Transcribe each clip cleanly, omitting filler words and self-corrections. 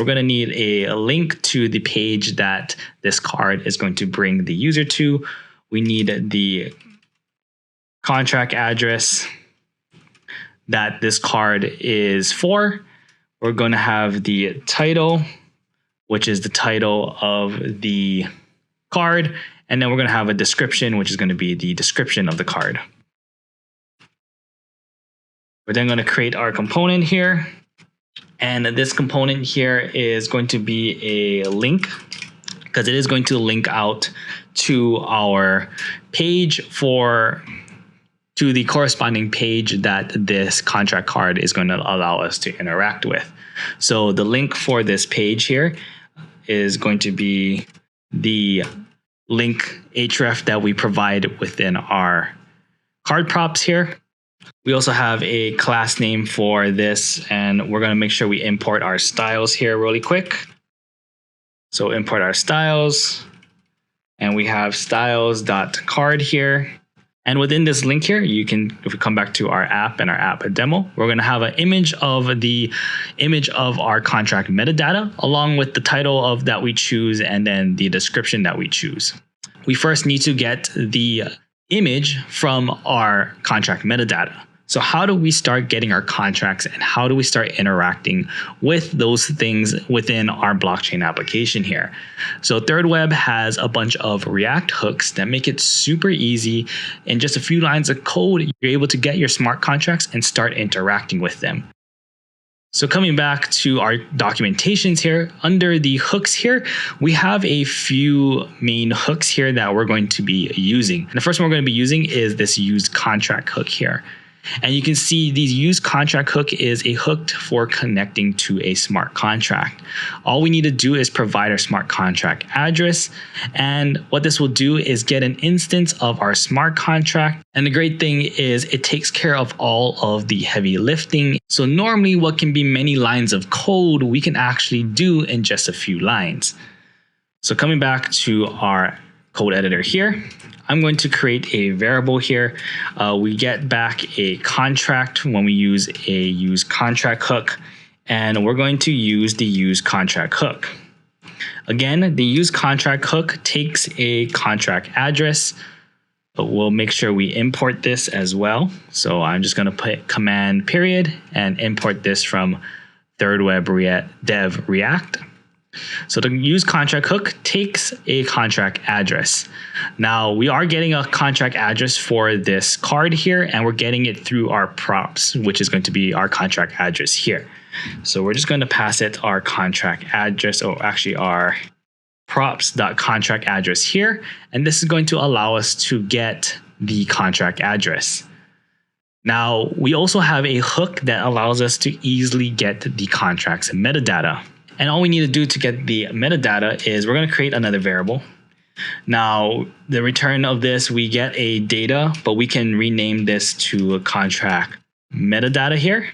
We're going to need a link to the page that this card is going to bring the user to. We need the contract address that this card is for. We're going to have the title, which is the title of the card. And then we're going to have a description, which is going to be the description of the card. We're then going to create our component here. And this component here is going to be a link, because it is going to link out to our page to the corresponding page that this contract card is going to allow us to interact with. So the link for this page here is going to be the link href that we provide within our card props here. We also have a class name for this, and we're going to make sure we import our styles here really quick. So import our styles, and we have styles.card here. And within this link here, you can, if we come back to our app and our app demo, we're going to have an image of our contract metadata, along with the title of that we choose and then the description that we choose. We first need to get the image from our contract metadata. So how do we start getting our contracts, and how do we start interacting with those things within our blockchain application here? So ThirdWeb has a bunch of React hooks that make it super easy. In just a few lines of code, you're able to get your smart contracts and start interacting with them. So coming back to our documentations here, under the hooks here, we have a few main hooks here that we're going to be using. And the first one we're going to be using is this use contract hook here. And you can see the use contract hook is a hook for connecting to a smart contract. All we need to do is provide our smart contract address. And what this will do is get an instance of our smart contract. And the great thing is it takes care of all of the heavy lifting. So normally what can be many lines of code, we can actually do in just a few lines. So coming back to our code editor here, I'm going to create a variable here. We get back a contract when we use a use contract hook, and we're going to use the use contract hook. Again, the use contract hook takes a contract address, but we'll make sure we import this as well. So I'm just going to put command period and import this from ThirdWeb dev React. So the use contract hook takes a contract address. Now we are getting a contract address for this card here, and we're getting it through our props, which is going to be our contract address here. So we're just going to pass it our contract address, or actually our props.contract address here. And this is going to allow us to get the contract address. Now we also have a hook that allows us to easily get the contract's metadata. And all we need to do to get the metadata is we're going to create another variable. Now, the return of this, we get a data, but we can rename this to a contract metadata here.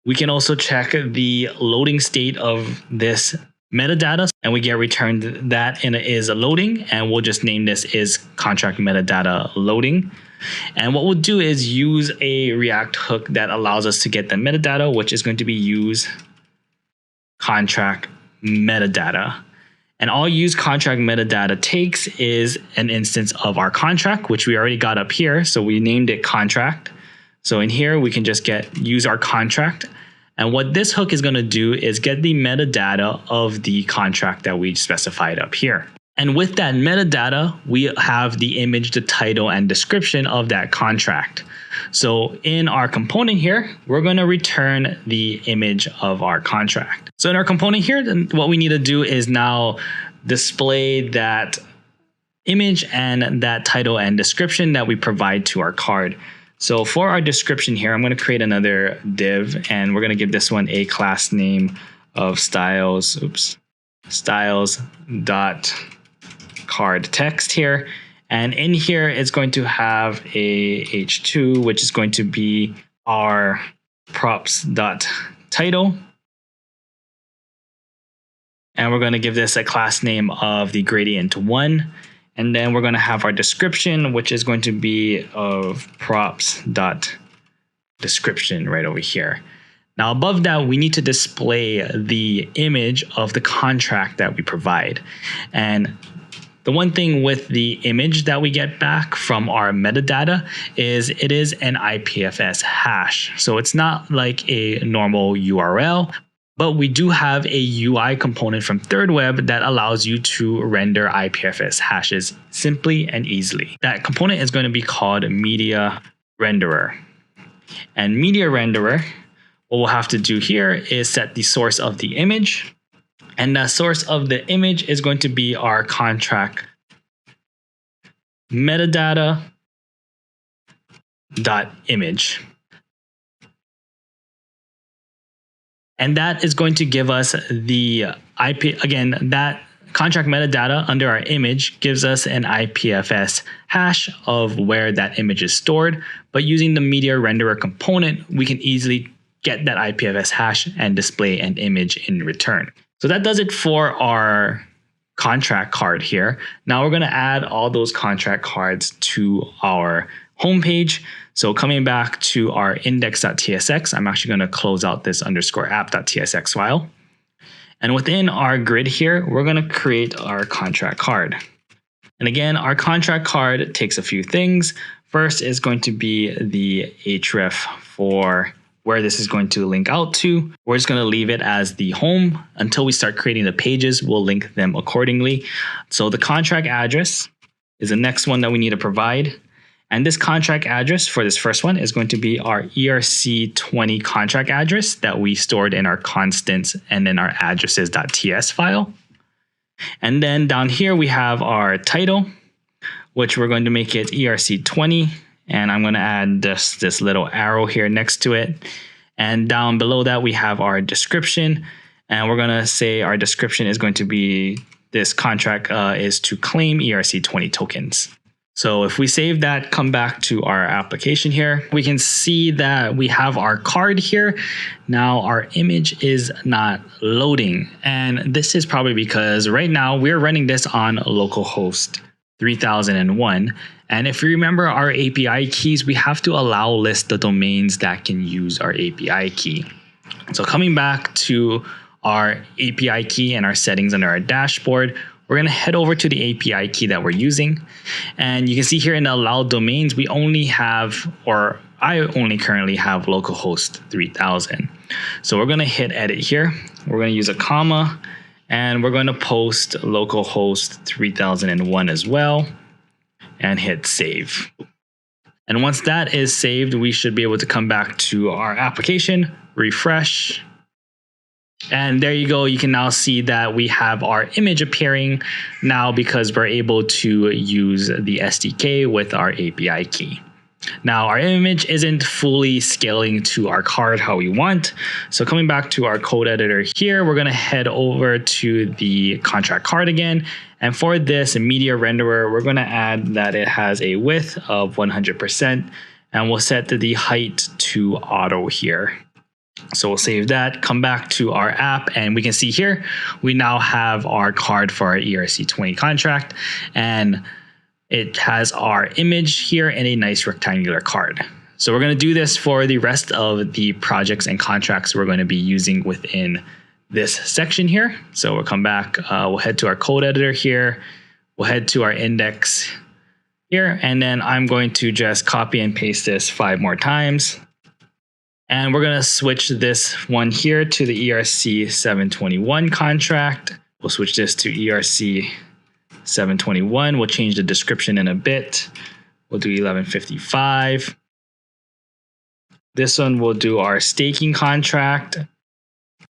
We can also check the loading state of this metadata, and we get returned that and it is a loading, and we'll just name this is contract metadata loading. And what we'll do is use a React hook that allows us to get the metadata, which is going to be use contract metadata. And all use contract metadata takes is an instance of our contract, which we already got up here. So we named it contract. So in here, we can just use our contract. And what this hook is going to do is get the metadata of the contract that we specified up here. And with that metadata, we have the image, the title, and description of that contract. So in our component here, we're going to return the image of our contract. So in our component here, then what we need to do is now display that image and that title and description that we provide to our card. So for our description here, I'm going to create another div, and we're going to give this one a class name of styles dot card text here. And in here, it's going to have a h2, which is going to be our props.title. And we're going to give this a class name of the gradient1. And then we're going to have our description, which is going to be of props.description right over here. Now above that, we need to display the image of the contract that we provide. And the one thing with the image that we get back from our metadata is it is an IPFS hash. So it's not like a normal URL, but we do have a UI component from ThirdWeb that allows you to render IPFS hashes simply and easily. That component is going to be called Media Renderer. And Media Renderer, what we'll have to do here is set the source of the image. And the source of the image is going to be our contract metadata.image. And that is going to give us the IP, again, that contract metadata under our image gives us an IPFS hash of where that image is stored. But using the media renderer component, we can easily get that IPFS hash and display an image in return. So that does it for our contract card here. Now we're going to add all those contract cards to our homepage. So coming back to our index.tsx, I'm actually going to close out this _app.tsx file. And within our grid here, we're going to create our contract card. And again, our contract card takes a few things. First is going to be the href for where this is going to link out to. We're just going to leave it as the home until we start creating the pages. We'll link them accordingly. So the contract address is the next one that we need to provide. And this contract address for this first one is going to be our ERC20 contract address that we stored in our constants and then our addresses.ts file. And then down here we have our title, which we're going to make it ERC20. And I'm going to add this little arrow here next to it. And down below that, we have our description. And we're going to say our description is going to be this contract is to claim ERC20 tokens. So if we save that, come back to our application here, we can see that we have our card here. Now our image is not loading. And this is probably because right now we're running this on localhost 3001. And if you remember our API keys, we have to allow list the domains that can use our API key. So coming back to our API key and our settings under our dashboard, we're going to head over to the API key that we're using. And you can see here in the allowed domains, we only have, or I only currently have localhost 3000. So we're going to hit edit here. We're going to use a comma and we're going to post localhost 3001 as well and hit save. And once that is saved, we should be able to come back to our application, refresh. And there you go. You can now see that we have our image appearing now because we're able to use the SDK with our API key. Now our image isn't fully scaling to our card how we want. So coming back to our code editor here, we're going to head over to the contract card again. And for this media renderer, we're going to add that it has a width of 100%. And we'll set the height to auto here. So we'll save that, come back to our app, and we can see here, we now have our card for our ERC20 contract. And it has our image here in a nice rectangular card. So we're going to do this for the rest of the projects and contracts we're going to be using within this section here. So we'll come back, we'll head to our code editor here. We'll head to our index here, and then I'm going to just copy and paste this 5 more times. And we're going to switch this one here to the ERC 721 contract. We'll switch this to ERC 721. We'll change the description in a bit. We'll do 1155. This one we'll do our staking contract.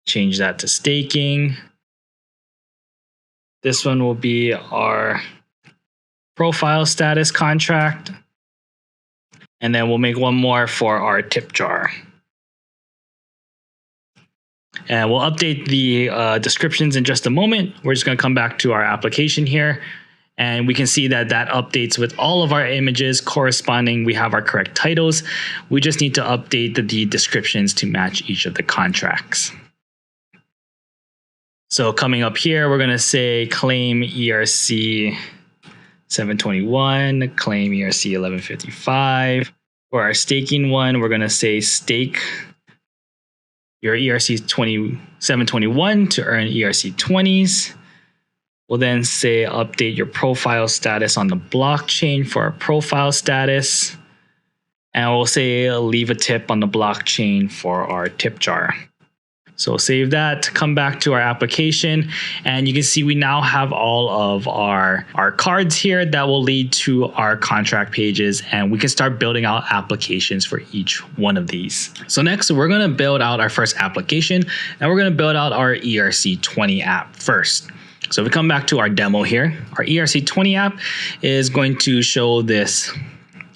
Change that to staking. This one will be our profile status contract. And then we'll make one more for our tip jar. And we'll update the descriptions in just a moment. We're just going to come back to our application here. And we can see that that updates with all of our images corresponding. We have our correct titles. We just need to update the descriptions to match each of the contracts. So coming up here, we're going to say claim ERC 721, claim ERC 1155. For our staking one, we're going to say stake your ERC 721 to earn ERC 20s. We'll then say update your profile status on the blockchain for our profile status. And we'll say leave a tip on the blockchain for our tip jar. So save that, come back to our application, and you can see we now have all of our cards here that will lead to our contract pages, and we can start building out applications for each one of these. So next, we're gonna build out our first application, and we're gonna build out our ERC20 app first. So if we come back to our demo here, our ERC20 app is going to show this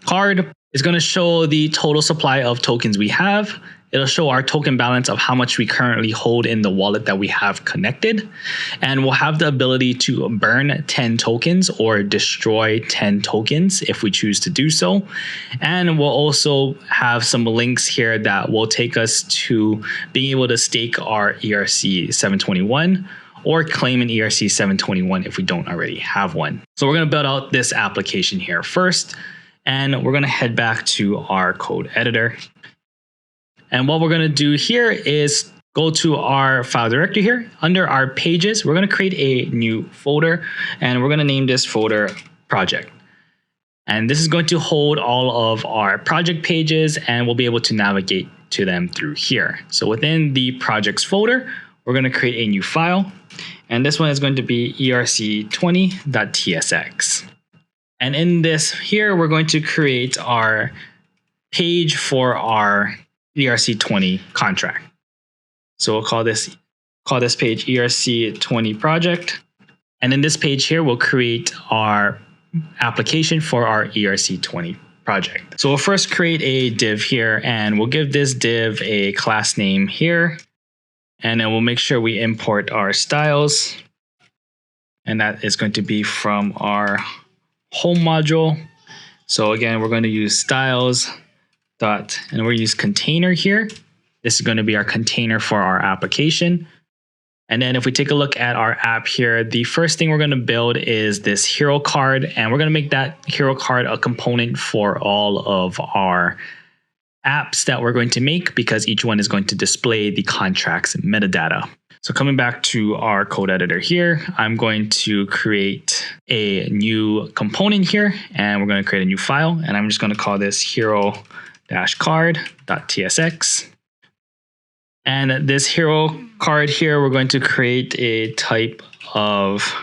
card. It's going to show the total supply of tokens we have. It'll show our token balance of how much we currently hold in the wallet that we have connected. And we'll have the ability to burn 10 tokens or destroy 10 tokens if we choose to do so. And we'll also have some links here that will take us to being able to stake our ERC 721 or claim an ERC 721 if we don't already have one. So we're going to build out this application here first. And we're going to head back to our code editor. And what we're going to do here is go to our file directory here. Under our pages, we're going to create a new folder, and we're going to name this folder project. And this is going to hold all of our project pages, and we'll be able to navigate to them through here. So within the projects folder, we're going to create a new file. And this one is going to be erc20.tsx. And in this here, we're going to create our page for our ERC20 contract. So we'll call this page ERC20 project. And in this page here, we'll create our application for our ERC20 project. So we'll first create a div here, and we'll give this div a class name here. And then we'll make sure we import our styles. And that is going to be from our home module. So again, we're going to use styles dot, and we'll use container here. This is going to be our container for our application. And then if we take a look at our app here, the first thing we're going to build is this hero card, and we're going to make that hero card a component for all of our apps that we're going to make, because each one is going to display the contract's metadata. So coming back to our code editor here, I'm going to create a new component here, and we're going to create a new file, and I'm just going to call this hero-card.tsx. And this hero card here, we're going to create a type of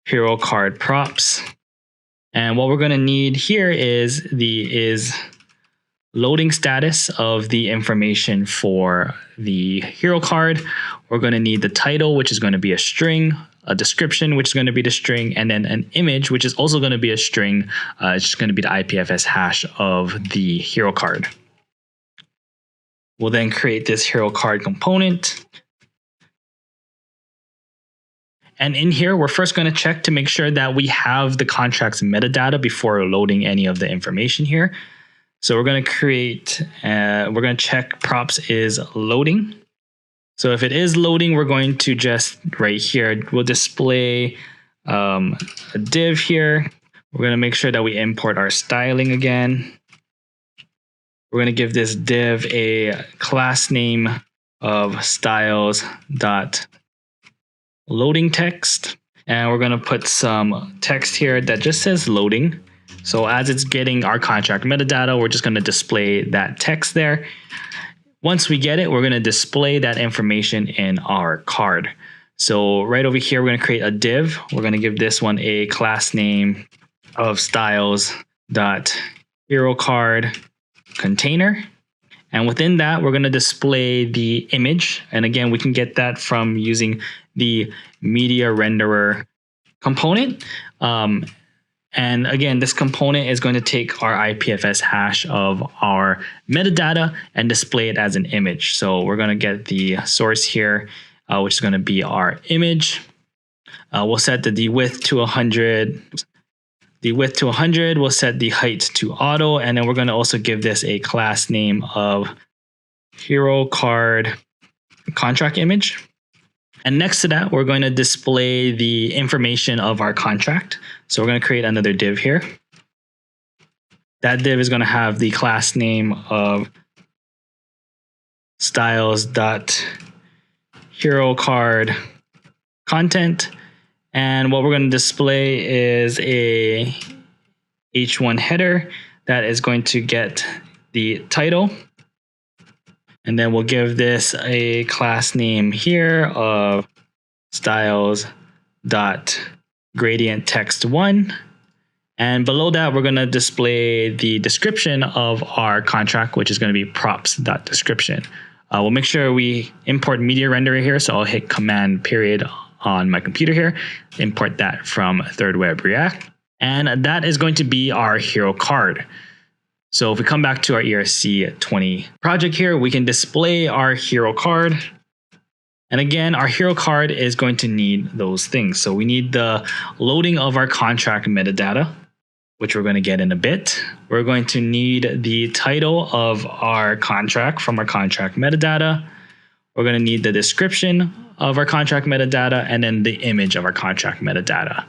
hero card props. And what we're going to need here is the loading status of the information for the hero card. We're going to need the title, which is going to be a string, a description, which is going to be the string, and then an image, which is also going to be a string. It's just going to be the IPFS hash of the hero card. We'll then create this hero card component. And in here, we're first going to check to make sure that we have the contract's metadata before loading any of the information here. So we're going to create, we're going to check props is loading. So if it is loading, we're going to just right here, we'll display a div here. We're going to make sure that we import our styling again. We're going to give this div a class name of styles.loading text. And we're going to put some text here that just says loading. So as it's getting our contract metadata, we're just going to display that text there. Once we get it, we're going to display that information in our card. So right over here, we're going to create a div. We're going to give this one a class name of styles.heroCard container. And within that, we're going to display the image. And again, we can get that from using the media renderer component. And again, this component is going to take our IPFS hash of our metadata and display it as an image. So we're going to get the source here, which is going to be our image. We'll set the width to 100. The width to 100, we'll set the height to auto, and then we're going to also give this a class name of hero card contract image. And next to that, we're going to display the information of our contract. So we're going to create another div here. That div is going to have the class name of styles.hero card content. And what we're going to display is a H1 header that is going to get the title. And then we'll give this a class name here of styles.gradient text1. And below that, we're going to display the description of our contract, which is going to be props.description. We'll make sure we import media renderer here. So I'll hit Command period on my computer here, import that from Third Web React. And that is going to be our hero card. So if we come back to our ERC20 project here, we can display our hero card. And again, our hero card is going to need those things. So we need the loading of our contract metadata, which we're going to get in a bit. We're going to need the title of our contract from our contract metadata. We're going to need the description of our contract metadata and then the image of our contract metadata.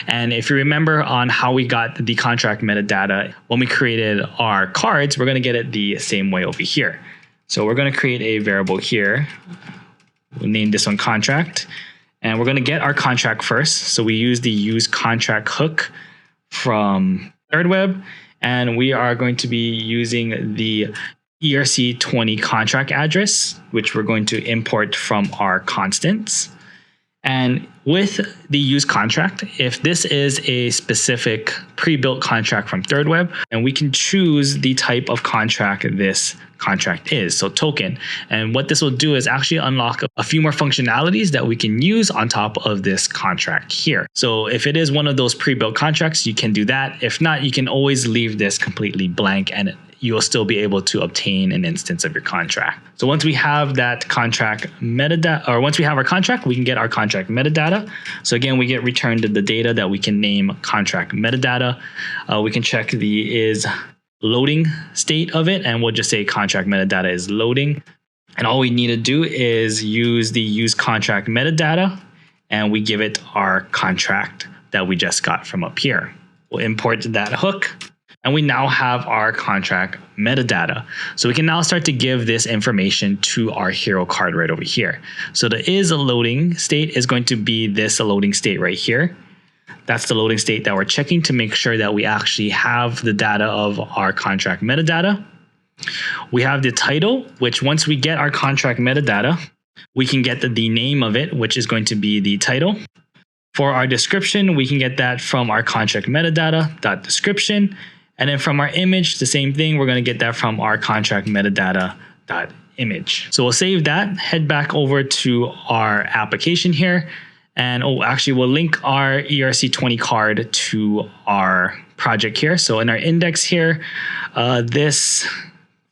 And if you remember on how we got the contract metadata when we created our cards, we're going to get it the same way over here. So we're going to create a variable here. We'll name this one contract, and we're going to get our contract first. So we use the use contract hook from Third Web, and we are going to be using the ERC20 contract address, which we're going to import from our constants. And with the use contract, if this is a specific pre-built contract from Third Web, and we can choose the type of contract this contract is, so token. And what this will do is actually unlock a few more functionalities that we can use on top of this contract here. So if it is one of those pre-built contracts, you can do that. If not, you can always leave this completely blank and you will still be able to obtain an instance of your contract. So once we have that contract metadata, or once we have our contract, we can get our contract metadata. So again, we get returned the data that we can name contract metadata. We can check the is loading state of it, and we'll just say contract metadata is loading. And all we need to do is use the use contract metadata, and we give it our contract that we just got from up here. We'll import that hook. And we now have our contract metadata. So we can now start to give this information to our hero card right over here. So the is a loading state is going to be this loading state right here. That's the loading state that we're checking to make sure that we actually have the data of our contract metadata. We have the title, which once we get our contract metadata, we can get the name of it, which is going to be the title. For our description, we can get that from our contract metadata.description. And then from our image, the same thing, we're going to get that from our contract metadata.image. So we'll save that, head back over to our application here. And actually we'll link our ERC20 card to our project here. So in our index here, this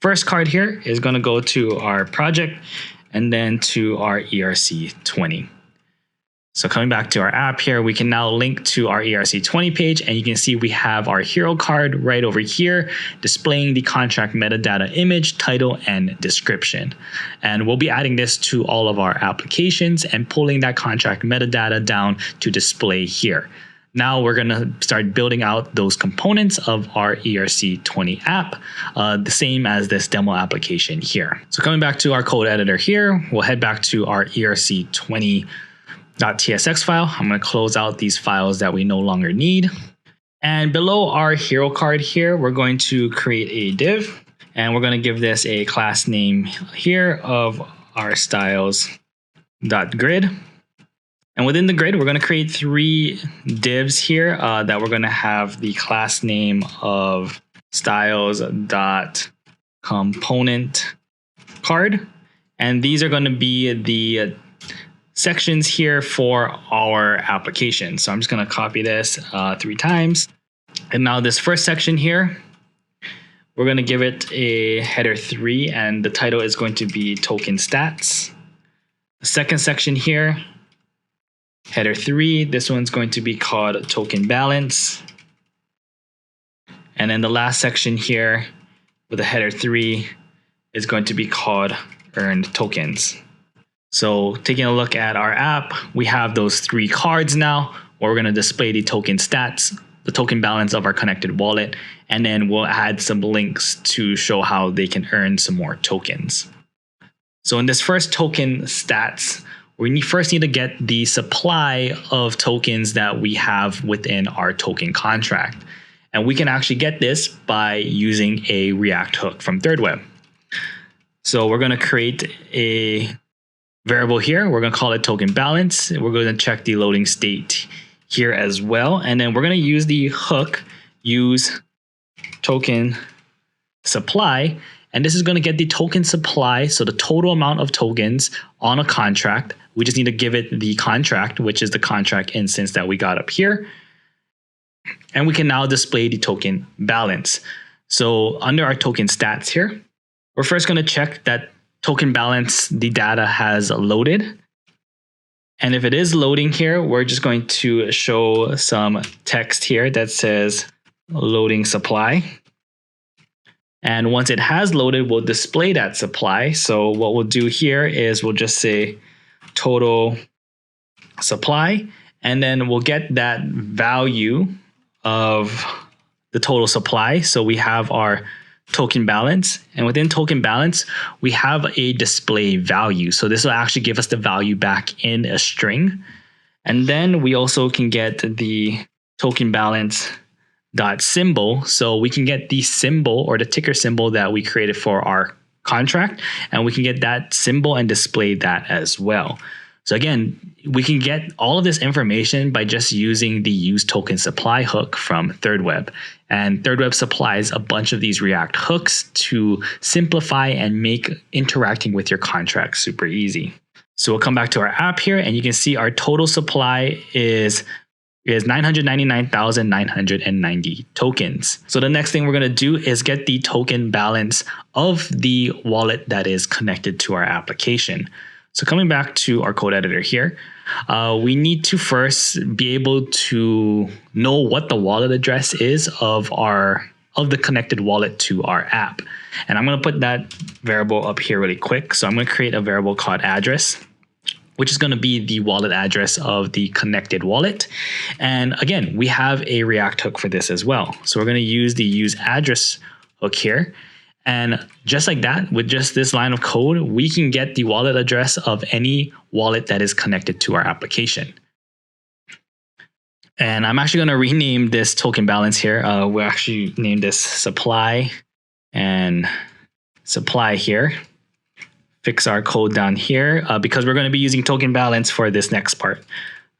first card here is going to go to our project and then to our ERC20. So coming back to our app here, we can now link to our ERC20 page, and you can see we have our hero card right over here, displaying the contract metadata image, title, and description. And we'll be adding this to all of our applications and pulling that contract metadata down to display here. Now we're going to start building out those components of our ERC20 app, the same as this demo application here. So coming back to our code editor here, we'll head back to our ERC20 .tsx file. I'm going to close out these files that we no longer need. And below our hero card here, we're going to create a div, and we're going to give this a class name here of our styles.grid. And within the grid, we're going to create 3 divs here that we're going to have the class name of styles.component card. And these are going to be the sections here for our application. So I'm just going to copy this 3 times. And now this first section here, we're going to give it a header 3, and the title is going to be token stats. The second section here, header 3, this one's going to be called token balance. And then the last section here with the header 3 is going to be called earned tokens. So taking a look at our app, we have those 3 cards now, where we're going to display the token stats, the token balance of our connected wallet, and then we'll add some links to show how they can earn some more tokens. So in this first token stats, we first need to get the supply of tokens that we have within our token contract. And we can actually get this by using a React hook from ThirdWeb. So we're going to create a variable here. We're going to call it token balance. We're going to check the loading state here as well. And then we're going to use the hook, use token supply. And this is going to get the token supply. So the total amount of tokens on a contract. We just need to give it the contract, which is the contract instance that we got up here. And we can now display the token balance. So under our token stats here, we're first going to check that token balance, the data has loaded. And if it is loading here, we're just going to show some text here that says loading supply. And once it has loaded, we'll display that supply. So what we'll do here is we'll just say total supply, and then we'll get that value of the total supply. So we have our token balance, and within token balance, we have a display value. So this will actually give us the value back in a string. And then we also can get the token balance dot symbol. So we can get the symbol or the ticker symbol that we created for our contract, and we can get that symbol and display that as well. So again, we can get all of this information by just using the use token supply hook from ThirdWeb. And ThirdWeb supplies a bunch of these React hooks to simplify and make interacting with your contract super easy. So we'll come back to our app here, and you can see our total supply is 999,990 tokens. So the next thing we're going to do is get the token balance of the wallet that is connected to our application. So coming back to our code editor here, we need to first be able to know what the wallet address is of the connected wallet to our app. And I'm going to put that variable up here really quick. So I'm going to create a variable called address, which is going to be the wallet address of the connected wallet. And again, we have a React hook for this as well. So we're going to use the use address hook here. And just like that, with just this line of code, we can get the wallet address of any wallet that is connected to our application. And I'm actually going to rename this token balance here. We'll actually name this supply and supply here. Fix our code down here because we're going to be using token balance for this next part.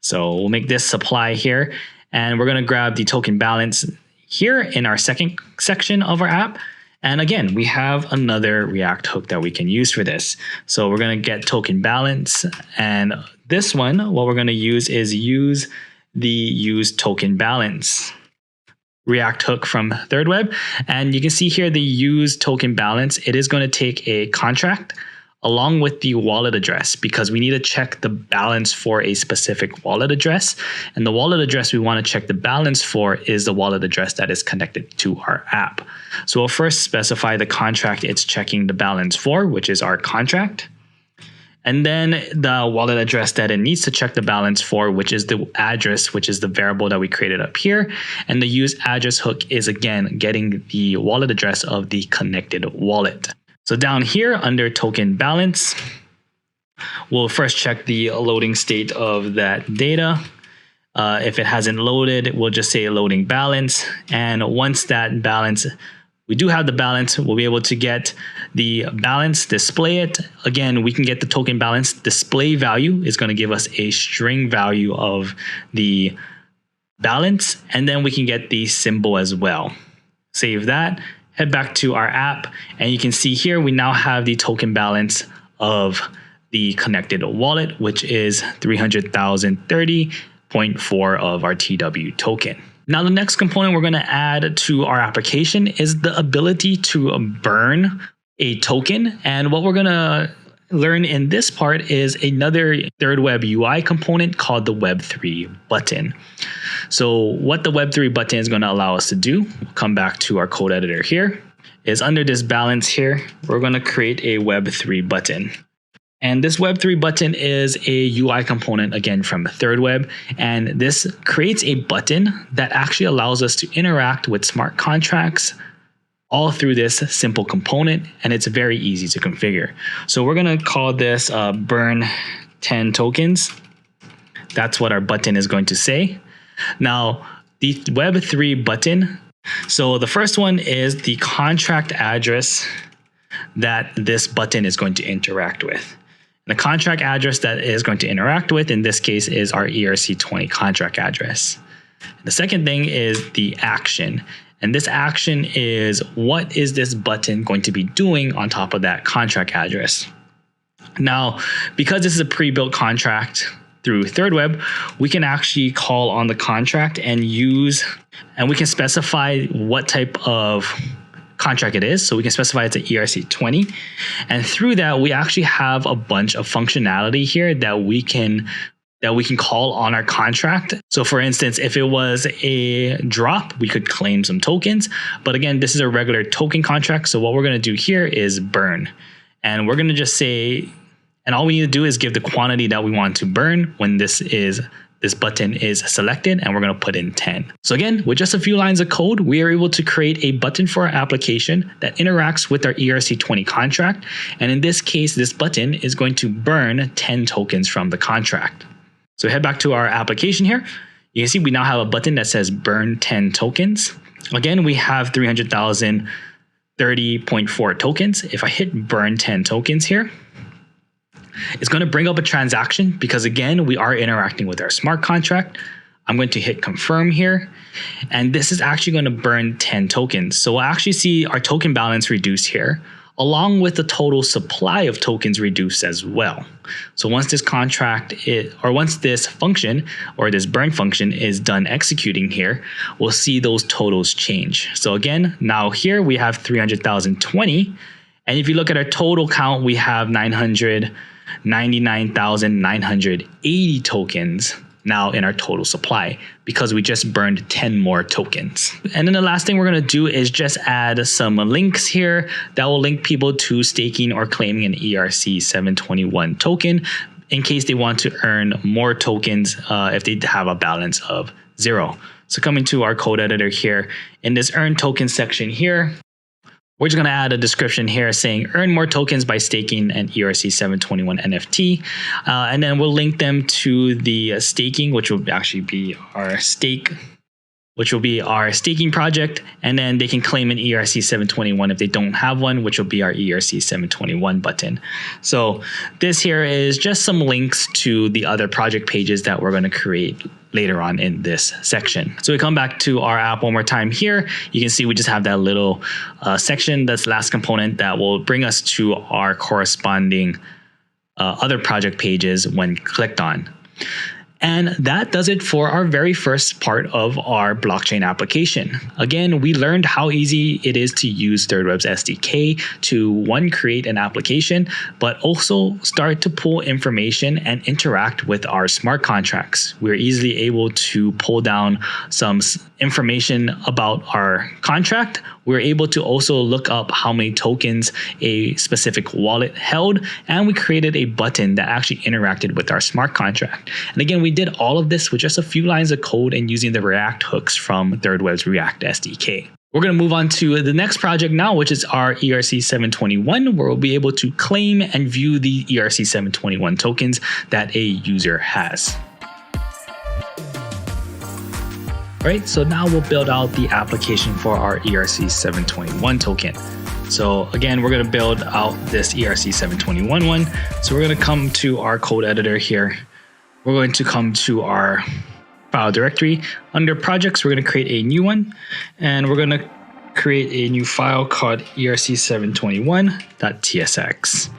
So we'll make this supply here, and we're going to grab the token balance here in our second section of our app. And again, we have another React hook that we can use for this. So we're going to get token balance, and this one, what we're going to use is use the use token balance React hook from ThirdWeb. And you can see here the use token balance, it is going to take a contract along with the wallet address, because we need to check the balance for a specific wallet address. And the wallet address we want to check the balance for is the wallet address that is connected to our app. So we'll first specify the contract it's checking the balance for, which is our contract. And then the wallet address that it needs to check the balance for, which is the address, which is the variable that we created up here. And the use address hook is again getting the wallet address of the connected wallet. So down here under token balance, we'll first check the loading state of that data. If it hasn't loaded, we'll just say loading balance. And once that balance, we do have the balance, we'll be able to get the balance, display it. Again, we can get the token balance display value is going to give us a string value of the balance. And then we can get the symbol as well. Save that. Head back to our app, and you can see here we now have the token balance of the connected wallet, which is 300,030.4 of our TW token. Now the next component we're going to add to our application is the ability to burn a token. And what we're going to learn in this part is another ThirdWeb UI component called the web3 button. So what the web3 button is going to allow us to do, we'll come back to our code editor here, is under this balance here, we're going to create a web3 button. And this web3 button is a UI component, again, from ThirdWeb. And this creates a button that actually allows us to interact with smart contracts all through this simple component, and it's very easy to configure. So we're going to call this burn 10 tokens. That's what our button is going to say. Now, the Web3 button. So the first one is the contract address that this button is going to interact with. The contract address that it is going to interact with in this case is our ERC20 contract address. The second thing is the action. And this action is what is this button going to be doing on top of that contract address. Now, because this is a pre-built contract through ThirdWeb, we can actually call on the contract and we can specify what type of contract it is. So we can specify it's an ERC20. And through that, we actually have a bunch of functionality here that we can call on our contract. So for instance, if it was a drop, we could claim some tokens. But again, this is a regular token contract. So what we're going to do here is burn. And we're going to just say, and all we need to do is give the quantity that we want to burn when this button is selected, and we're going to put in 10. So again, with just a few lines of code, we are able to create a button for our application that interacts with our ERC20 contract. And in this case, this button is going to burn 10 tokens from the contract. So head back to our application here. You can see we now have a button that says burn 10 tokens. Again, we have 300,030.4 tokens. If I hit burn 10 tokens here, it's going to bring up a transaction because again, we are interacting with our smart contract. I'm going to hit confirm here, and this is actually going to burn 10 tokens. So we'll actually see our token balance reduce here, along with the total supply of tokens reduce as well. So once this once this function or this burn function is done executing here, we'll see those totals change. So again, now here we have 300,020. And if you look at our total count, we have 999,980 tokens now in our total supply because we just burned 10 more tokens. And then the last thing we're going to do is just add some links here that will link people to staking or claiming an ERC721 token in case they want to earn more tokens if they have a balance of 0. So coming to our code editor here, in this earn token section here, we're just going to add a description here saying earn more tokens by staking an ERC721 NFT. And then we'll link them to the staking, which will actually be our staking project. And then they can claim an ERC721 if they don't have one, which will be our ERC721 button. So this here is just some links to the other project pages that we're going to create later on in this section. So we come back to our app one more time here. You can see we just have that little section, that's the last component that will bring us to our corresponding other project pages when clicked on. And that does it for our very first part of our blockchain application. Again, we learned how easy it is to use ThirdWeb's SDK to create an application, but also start to pull information and interact with our smart contracts. We're easily able to pull down some information about our contract. We're able to also look up how many tokens a specific wallet held, and we created a button that actually interacted with our smart contract. And again, we did all of this with just a few lines of code and using the React hooks from ThirdWeb's React SDK. We're going to move on to the next project now, which is our ERC721, where we'll be able to claim and view the ERC721 tokens that a user has. All right, so now we'll build out the application for our ERC721 token. So again, we're going to build out this ERC721 one. So we're going to come to our code editor here. We're going to come to our file directory. Under projects, we're going to create a new one, and we're going to create a new file called erc721.tsx.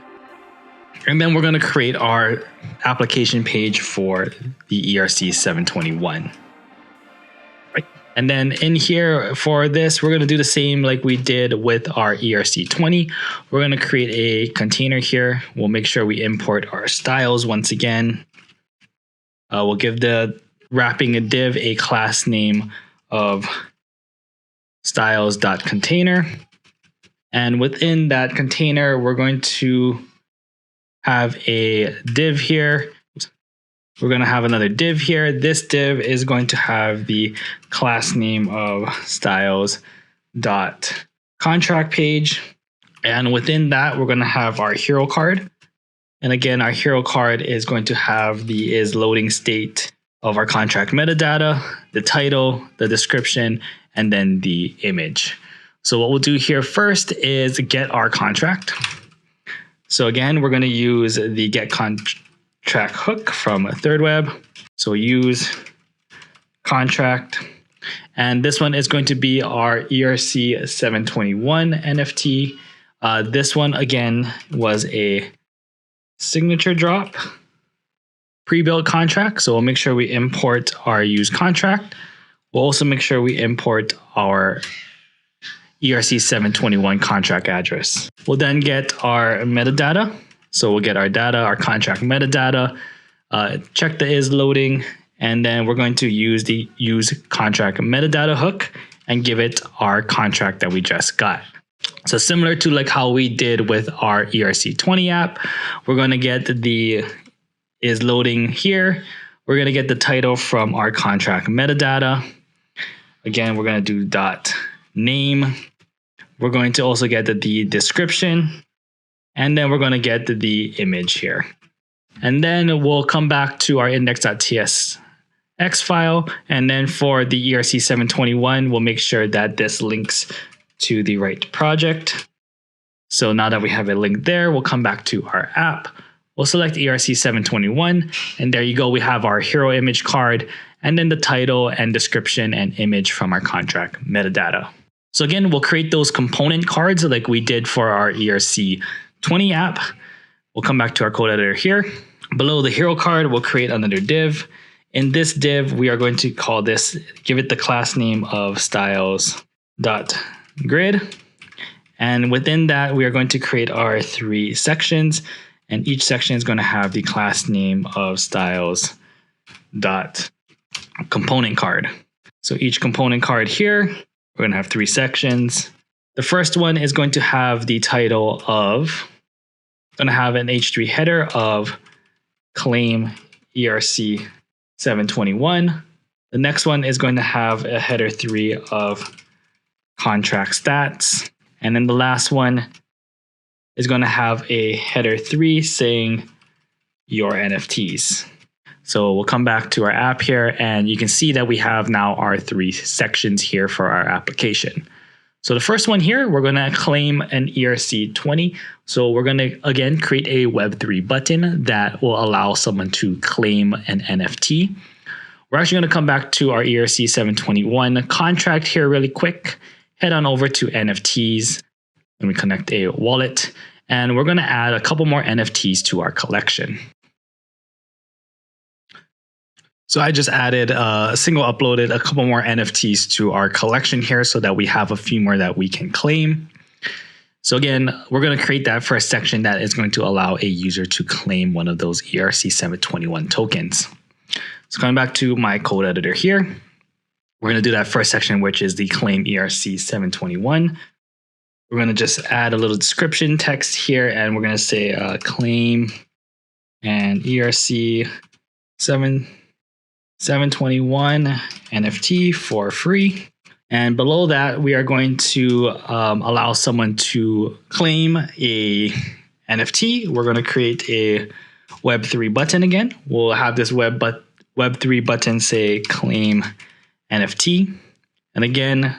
And then we're going to create our application page for the ERC721. And then in here for this, we're going to do the same like we did with our ERC20. We're going to create a container here. We'll make sure we import our styles once again. We'll give the wrapping a div a class name of styles.container. And within that container, we're going to have a div here. We're going to have another div here. This div is going to have the class name of styles.container. contract page. And within that, we're going to have our hero card. And again, our hero card is going to have the is loading state of our contract metadata, the title, the description, and then the image. So what we'll do here first is get our contract. So again, we're going to use the get contract hook from ThirdWeb. So use contract. And this one is going to be our ERC 721 NFT. This one, again, was a signature drop pre-built contract. So we'll make sure we import our use contract. We'll also make sure we import our ERC 721 contract address. We'll then get our metadata. So we'll get our data, our contract metadata, check the is loading, and then we're going to use the use contract metadata hook and give it our contract that we just got. So similar to like how we did with our ERC20 app, we're going to get the is loading here. We're going to get the title from our contract metadata. Again, we're going to do dot name. We're going to also get the description, and then we're going to get the image here. And then we'll come back to our index.tsx file. And then for the ERC 721, we'll make sure that this links to the right project. So now that we have a link there, we'll come back to our app. We'll select ERC 721, and there you go. We have our hero image card, and then the title and description and image from our contract metadata. So again, we'll create those component cards like we did for our ERC20 app. We'll come back to our code editor here. Below the hero card, we'll create another div. In this div, we are going to call this, give it the class name of styles.grid. And within that, we are going to create our 3 sections. And each section is going to have the class name of styles.component card. So each component card here, we're going to have 3 sections. The first one is going to have the title of, going to have an H3 header of claim ERC 721. The next one is going to have a header 3 of contract stats. And then the last one is going to have a header 3 saying your NFTs. So we'll come back to our app here, and you can see that we have now our 3 sections here for our application. So the first one here, we're going to claim an ERC20. So we're going to, again, create a Web3 button that will allow someone to claim an NFT. We're actually going to come back to our ERC 721 contract here really quick. Head on over to NFTs, and we connect a wallet. And we're going to add a couple more NFTs to our collection. So I just added uploaded a couple more NFTs to our collection here so that we have a few more that we can claim. So again, we're going to create that first section that is going to allow a user to claim one of those ERC 721 tokens. So coming back to my code editor here, we're going to do that first section, which is the claim ERC 721. We're going to just add a little description text here, and we're going to say claim and ERC 721 NFT for free. And below that, we are going to allow someone to claim a NFT. We're going to create a Web3 button again. We'll have this Web3 button say claim NFT. And again,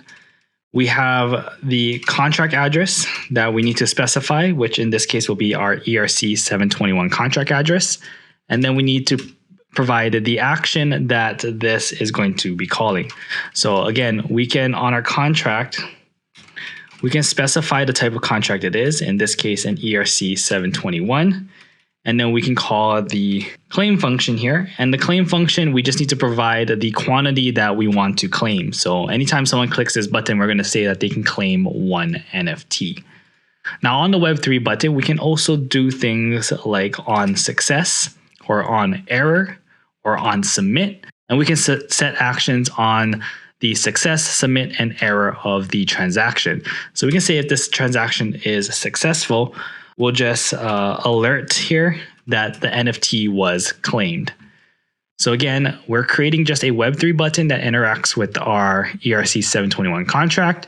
we have the contract address that we need to specify, which in this case will be our ERC 721 contract address. And then we need to provide the action that this is going to be calling. So again, we can, on our contract, we can specify the type of contract it is, in this case, an ERC 721. And then we can call the claim function here. And the claim function, we just need to provide the quantity that we want to claim. So anytime someone clicks this button, we're going to say that they can claim 1 NFT. Now on the Web3 button, we can also do things like on success or on error or on submit. And we can set actions on the success, submit, and error of the transaction. So we can say if this transaction is successful, we'll just alert here that the NFT was claimed. So again, we're creating just a Web3 button that interacts with our ERC 721 contract.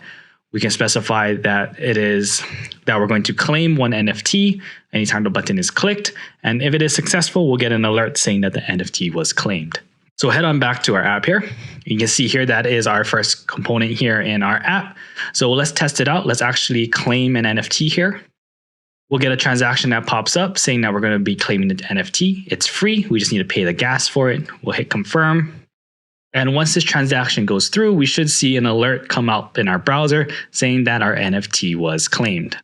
we can specify that it is that we're going to claim one NFT anytime the button is clicked. And if it is successful, we'll get an alert saying that the NFT was claimed. So head on back to our app here. You can see here that is our first component here in our app. So let's test it out. Let's actually claim an NFT here. We'll get a transaction that pops up saying that we're going to be claiming the NFT. It's free. We just need to pay the gas for it. We'll hit confirm. And once this transaction goes through, we should see an alert come up in our browser saying that our NFT was claimed.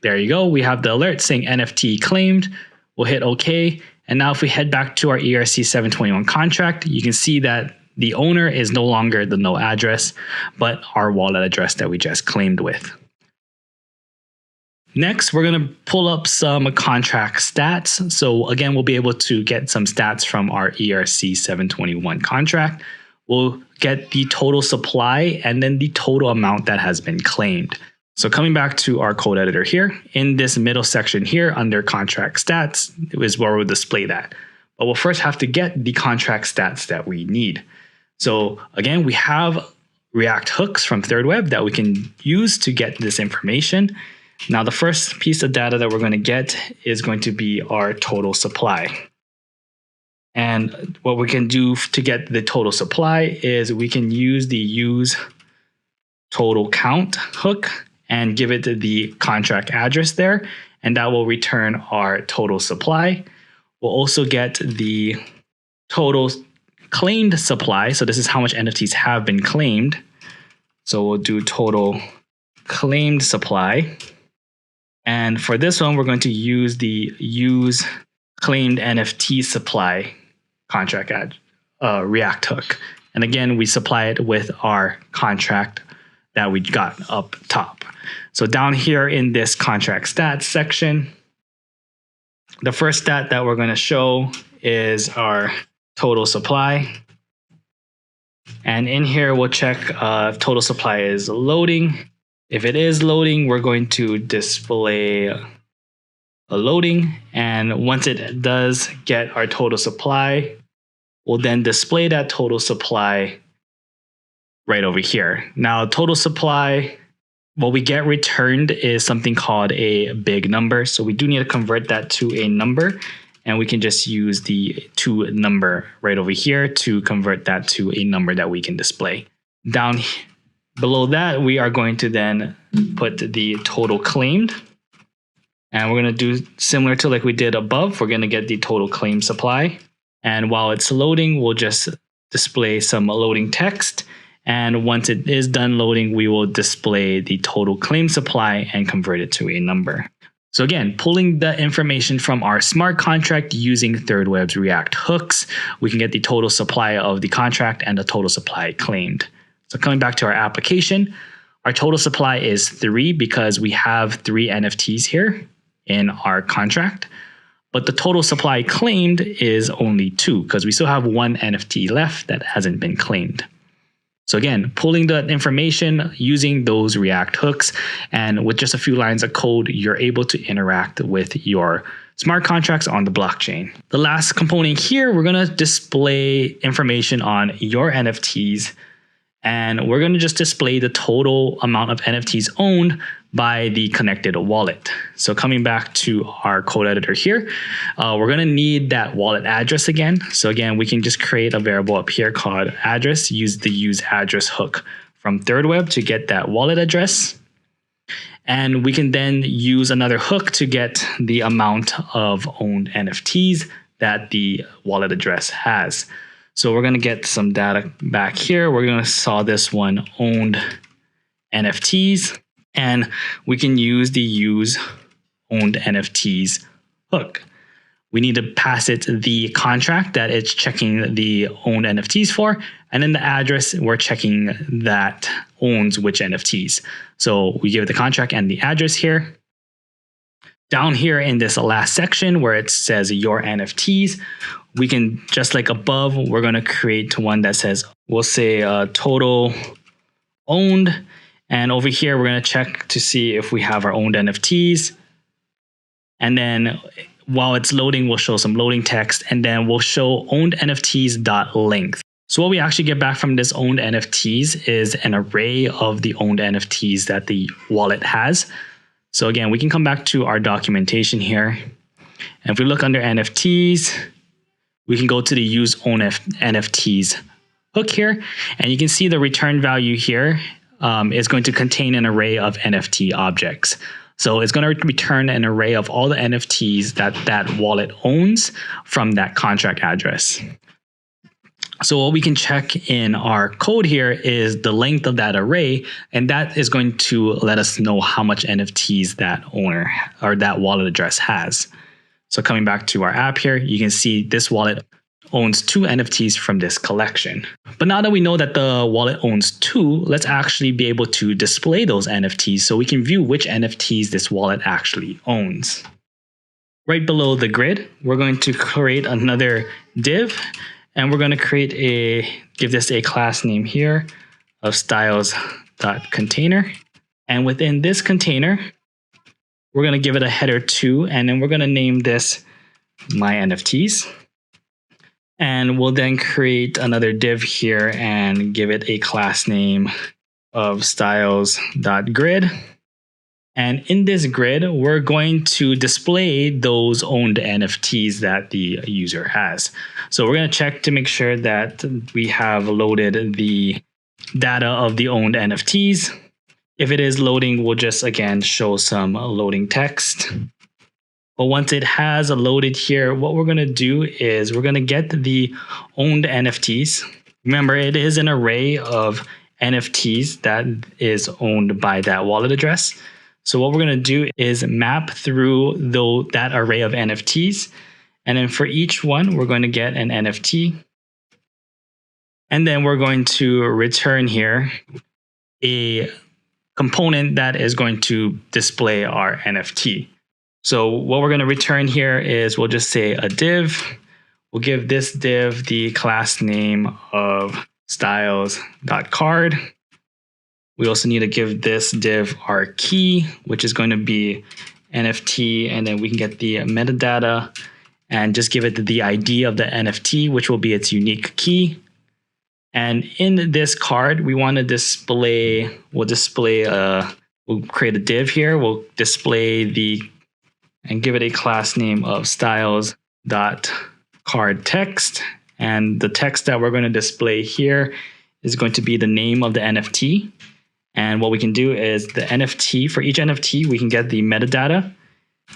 There you go. We have the alert saying NFT claimed. We'll hit OK. And now if we head back to our ERC 721 contract, you can see that the owner is no longer the no address, but our wallet address that we just claimed with. Next, we're going to pull up some contract stats. So again, we'll be able to get some stats from our ERC 721 contract. We'll get the total supply and then the total amount that has been claimed. So coming back to our code editor here, in this middle section here under contract stats is where we'll display that. But we'll first have to get the contract stats that we need. So again, we have React hooks from ThirdWeb that we can use to get this information. Now, the first piece of data that we're going to get is going to be our total supply. And what we can do to get the total supply is we can use the use total count hook and give it the contract address there, and that will return our total supply. We'll also get the total claimed supply. So this is how much NFTs have been claimed. So we'll do total claimed supply. And for this one, we're going to use the use claimed NFT supply contract React hook. And again, we supply it with our contract that we got up top. So down here in this contract stats section, the first stat that we're going to show is our total supply. And in here, we'll check if total supply is loading. If it is loading, we're going to display a loading. And once it does get our total supply, we'll then display that total supply right over here. Now, total supply, what we get returned is something called a big number. So we do need to convert that to a number. And we can just use the to number right over here to convert that to a number that we can display. Down below that, we are going to then put the total claimed. And we're going to do similar to like we did above. We're going to get the total claim supply. And while it's loading, we'll just display some loading text. And once it is done loading, we will display the total claim supply and convert it to a number. So again, pulling the information from our smart contract using ThirdWeb's React hooks, we can get the total supply of the contract and the total supply claimed. So coming back to our application, our total supply is 3 because we have 3 NFTs here in our contract. But the total supply claimed is only 2 because we still have 1 NFT left that hasn't been claimed. So again, pulling the information using those React hooks, and with just a few lines of code, you're able to interact with your smart contracts on the blockchain. The last component here, we're going to display information on your NFTs, and we're going to just display the total amount of NFTs owned by the connected wallet. So coming back to our code editor here, we're going to need that wallet address again. So again, we can just create a variable up here called address, use the use address hook from ThirdWeb to get that wallet address. And we can then use another hook to get the amount of owned NFTs that the wallet address has. So we're going to get some data back here. We're going to saw this one owned NFTs. And we can use the use owned NFTs hook. We need to pass it the contract that it's checking the owned NFTs for. And then the address, we're checking that owns which NFTs. So we give it the contract and the address here. Down here in this last section where it says your NFTs, we can, just like above, we're going to create one that says, we'll say total owned. And over here, we're going to check to see if we have our owned NFTs. And then while it's loading, we'll show some loading text, and then we'll show owned NFTs.length. So what we actually get back from this owned NFTs is an array of the owned NFTs that the wallet has. So again, we can come back to our documentation here. And if we look under NFTs, we can go to the use own NFTs hook here. And you can see the return value here is going to contain an array of NFT objects. So it's going to return an array of all the NFTs that wallet owns from that contract address. So what we can check in our code here is the length of that array, and that is going to let us know how much NFTs that owner or that wallet address has. So coming back to our app here, you can see this wallet owns 2 NFTs from this collection. But now that we know that the wallet owns 2, let's actually be able to display those NFTs so we can view which NFTs this wallet actually owns. Right below the grid, we're going to create another div. And we're going to give this a class name here of styles.container. And within this container, we're going to give it a header 2, and then we're going to name this my NFTs. And we'll then create another div here and give it a class name of styles.grid. And in this grid, we're going to display those owned NFTs that the user has. So we're going to check to make sure that we have loaded the data of the owned NFTs. If it is loading, we'll just, again, show some loading text. But once it has loaded here, what we're going to do is we're going to get the owned NFTs. Remember, it is an array of NFTs that is owned by that wallet address. So what we're going to do is map through that array of NFTs. And then for each one, we're going to get an NFT. And then we're going to return here a component that is going to display our NFT. So what we're going to return here is we'll just say a div. We'll give this div the class name of styles.card. We also need to give this div our key, which is going to be NFT, and then we can get the metadata and just give it the ID of the NFT, which will be its unique key. And in this card, we want to display, we'll create a div here. We'll display and give it a class name of styles.card text. And the text that we're going to display here is going to be the name of the NFT. And what we can do is the NFT, for each NFT, we can get the metadata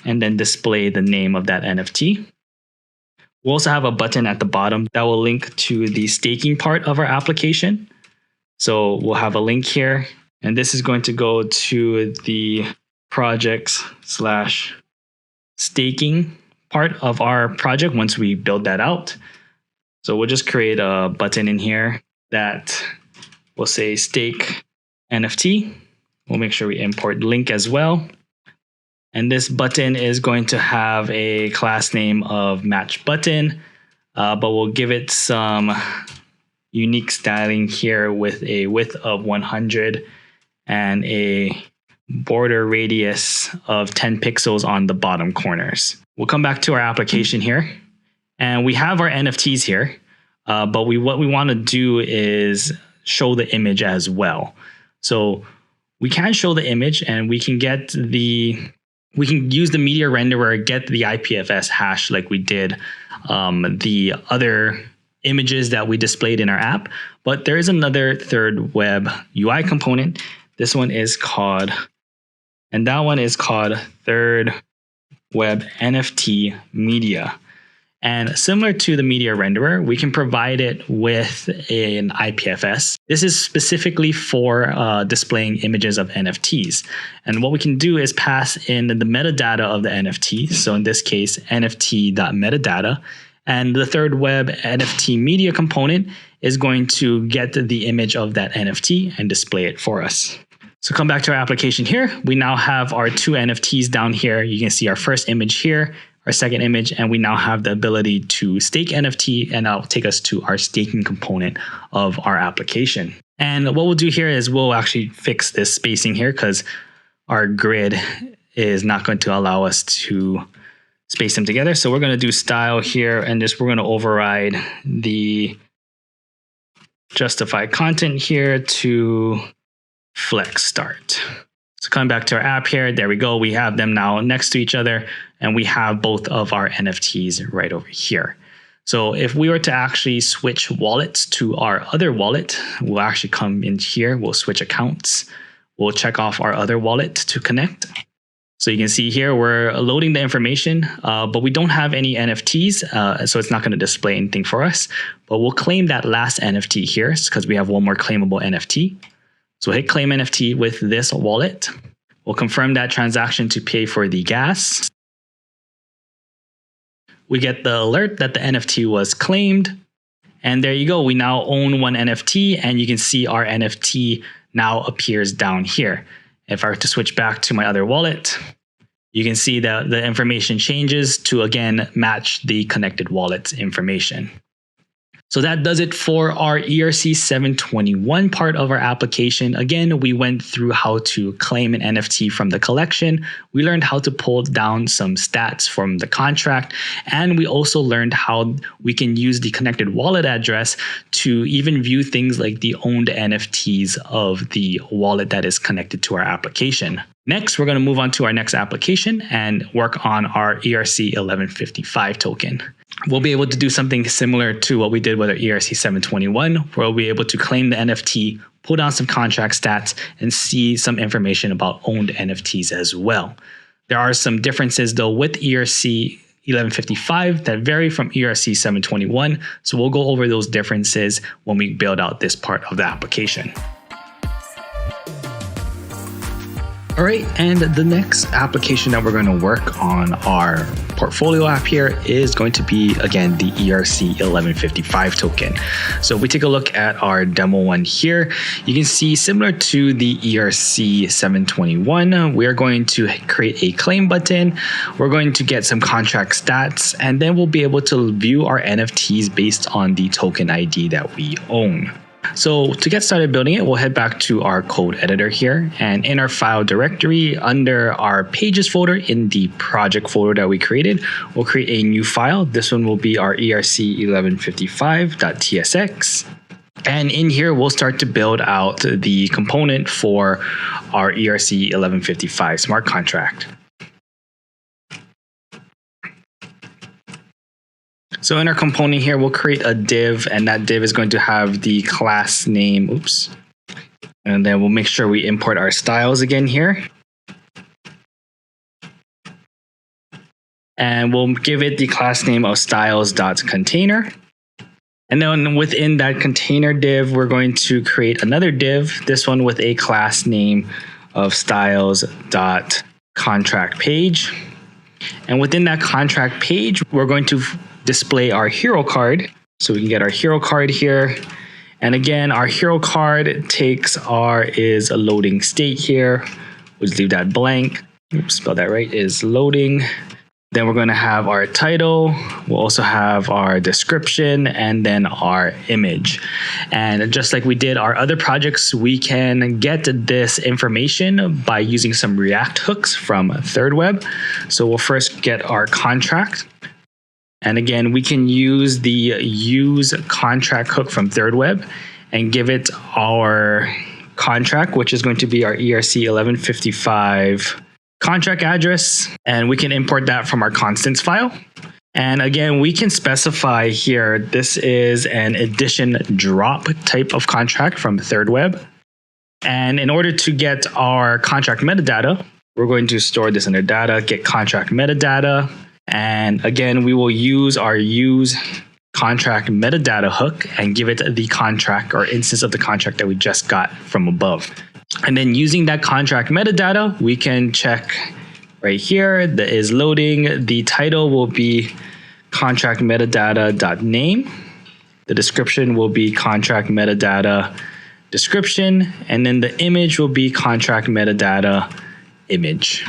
and then display the name of that NFT. We'll also have a button at the bottom that will link to the staking part of our application. So we'll have a link here, and this is going to go to the projects/staking part of our project once we build that out. So we'll just create a button in here that will say stake NFT. We'll make sure we import link as well. And this button is going to have a class name of match button, but we'll give it some unique styling here with a width of 100 and a border radius of 10 pixels on the bottom corners. We'll come back to our application here, and we have our NFTs here, but what we want to do is show the image as well. So we can show the image, and we can use the media renderer, get the IPFS hash like we did the other images that we displayed in our app. But there is another third web UI component. This one is called, and that one is called third web NFT media. And similar to the media renderer, we can provide it with an IPFS. This is specifically for displaying images of NFTs. And what we can do is pass in the metadata of the NFT. So in this case, nft.metadata. And the third web NFT media component is going to get the image of that NFT and display it for us. So come back to our application here. We now have our 2 NFTs down here. You can see our first image here, our second image, and we now have the ability to stake NFT, and that'll take us to our staking component of our application. And what we'll do here is we'll actually fix this spacing here because our grid is not going to allow us to space them together. So we're going to do style here, and we're going to override the justify content here to flex start. So coming back to our app here, there we go. We have them now next to each other, and we have both of our NFTs right over here. So if we were to actually switch wallets to our other wallet, we'll actually come in here, we'll switch accounts, we'll check off our other wallet to connect. So you can see here, we're loading the information, but we don't have any NFTs, so it's not going to display anything for us. But we'll claim that last NFT here because we have one more claimable NFT. So we'll hit claim NFT with this wallet. We'll confirm that transaction to pay for the gas. We get the alert that the NFT was claimed. And there you go. We now own one NFT, and you can see our NFT now appears down here. If I were to switch back to my other wallet, you can see that the information changes to, again, match the connected wallet's information. So that does it for our ERC 721 part of our application. Again, we went through how to claim an NFT from the collection. We learned how to pull down some stats from the contract. And we also learned how we can use the connected wallet address to even view things like the owned NFTs of the wallet that is connected to our application. Next, we're going to move on to our next application and work on our ERC 1155 token. We'll be able to do something similar to what we did with our ERC 721, where we'll be able to claim the NFT, pull down some contract stats, and see some information about owned NFTs as well. There are some differences though with ERC 1155 that vary from ERC 721, so we'll go over those differences when we build out this part of the application. All right, and the next application that we're going to work on our portfolio app here is going to be, again, the ERC 1155 token. So if we take a look at our demo one here, you can see similar to the ERC 721, we're going to create a claim button. We're going to get some contract stats, and then we'll be able to view our NFTs based on the token ID that we own. So to get started building it, we'll head back to our code editor here, and in our file directory under our pages folder in the project folder that we created, we'll create a new file. This one will be our erc1155.tsx. And in here, we'll start to build out the component for our ERC 1155 smart contract. So in our component here, we'll create a div, and that div is going to have the class name, and then we'll make sure we import our styles again here. And we'll give it the class name of styles.container. And then within that container div, we're going to create another div, this one with a class name of styles.contract page. And within that contract page, we're going to display our hero card. So we can get our hero card here. And again, our hero card is a loading state here. We'll just leave that blank. Oops, spell that right, is loading. Then we're going to have our title. We'll also have our description and then our image. And just like we did our other projects, we can get this information by using some React hooks from ThirdWeb. So we'll first get our contract. And again, we can use the use contract hook from ThirdWeb and give it our contract, which is going to be our ERC 1155 contract address. And we can import that from our constants file. And again, we can specify here, this is an edition drop type of contract from ThirdWeb. And in order to get our contract metadata, we're going to store this under data, get contract metadata. And again, we will use our use contract metadata hook and give it the contract or instance of the contract that we just got from above. And then using that contract metadata, we can check right here that is loading. The title will be contract metadata.name. The description will be contract metadata description. And then the image will be contract metadata image.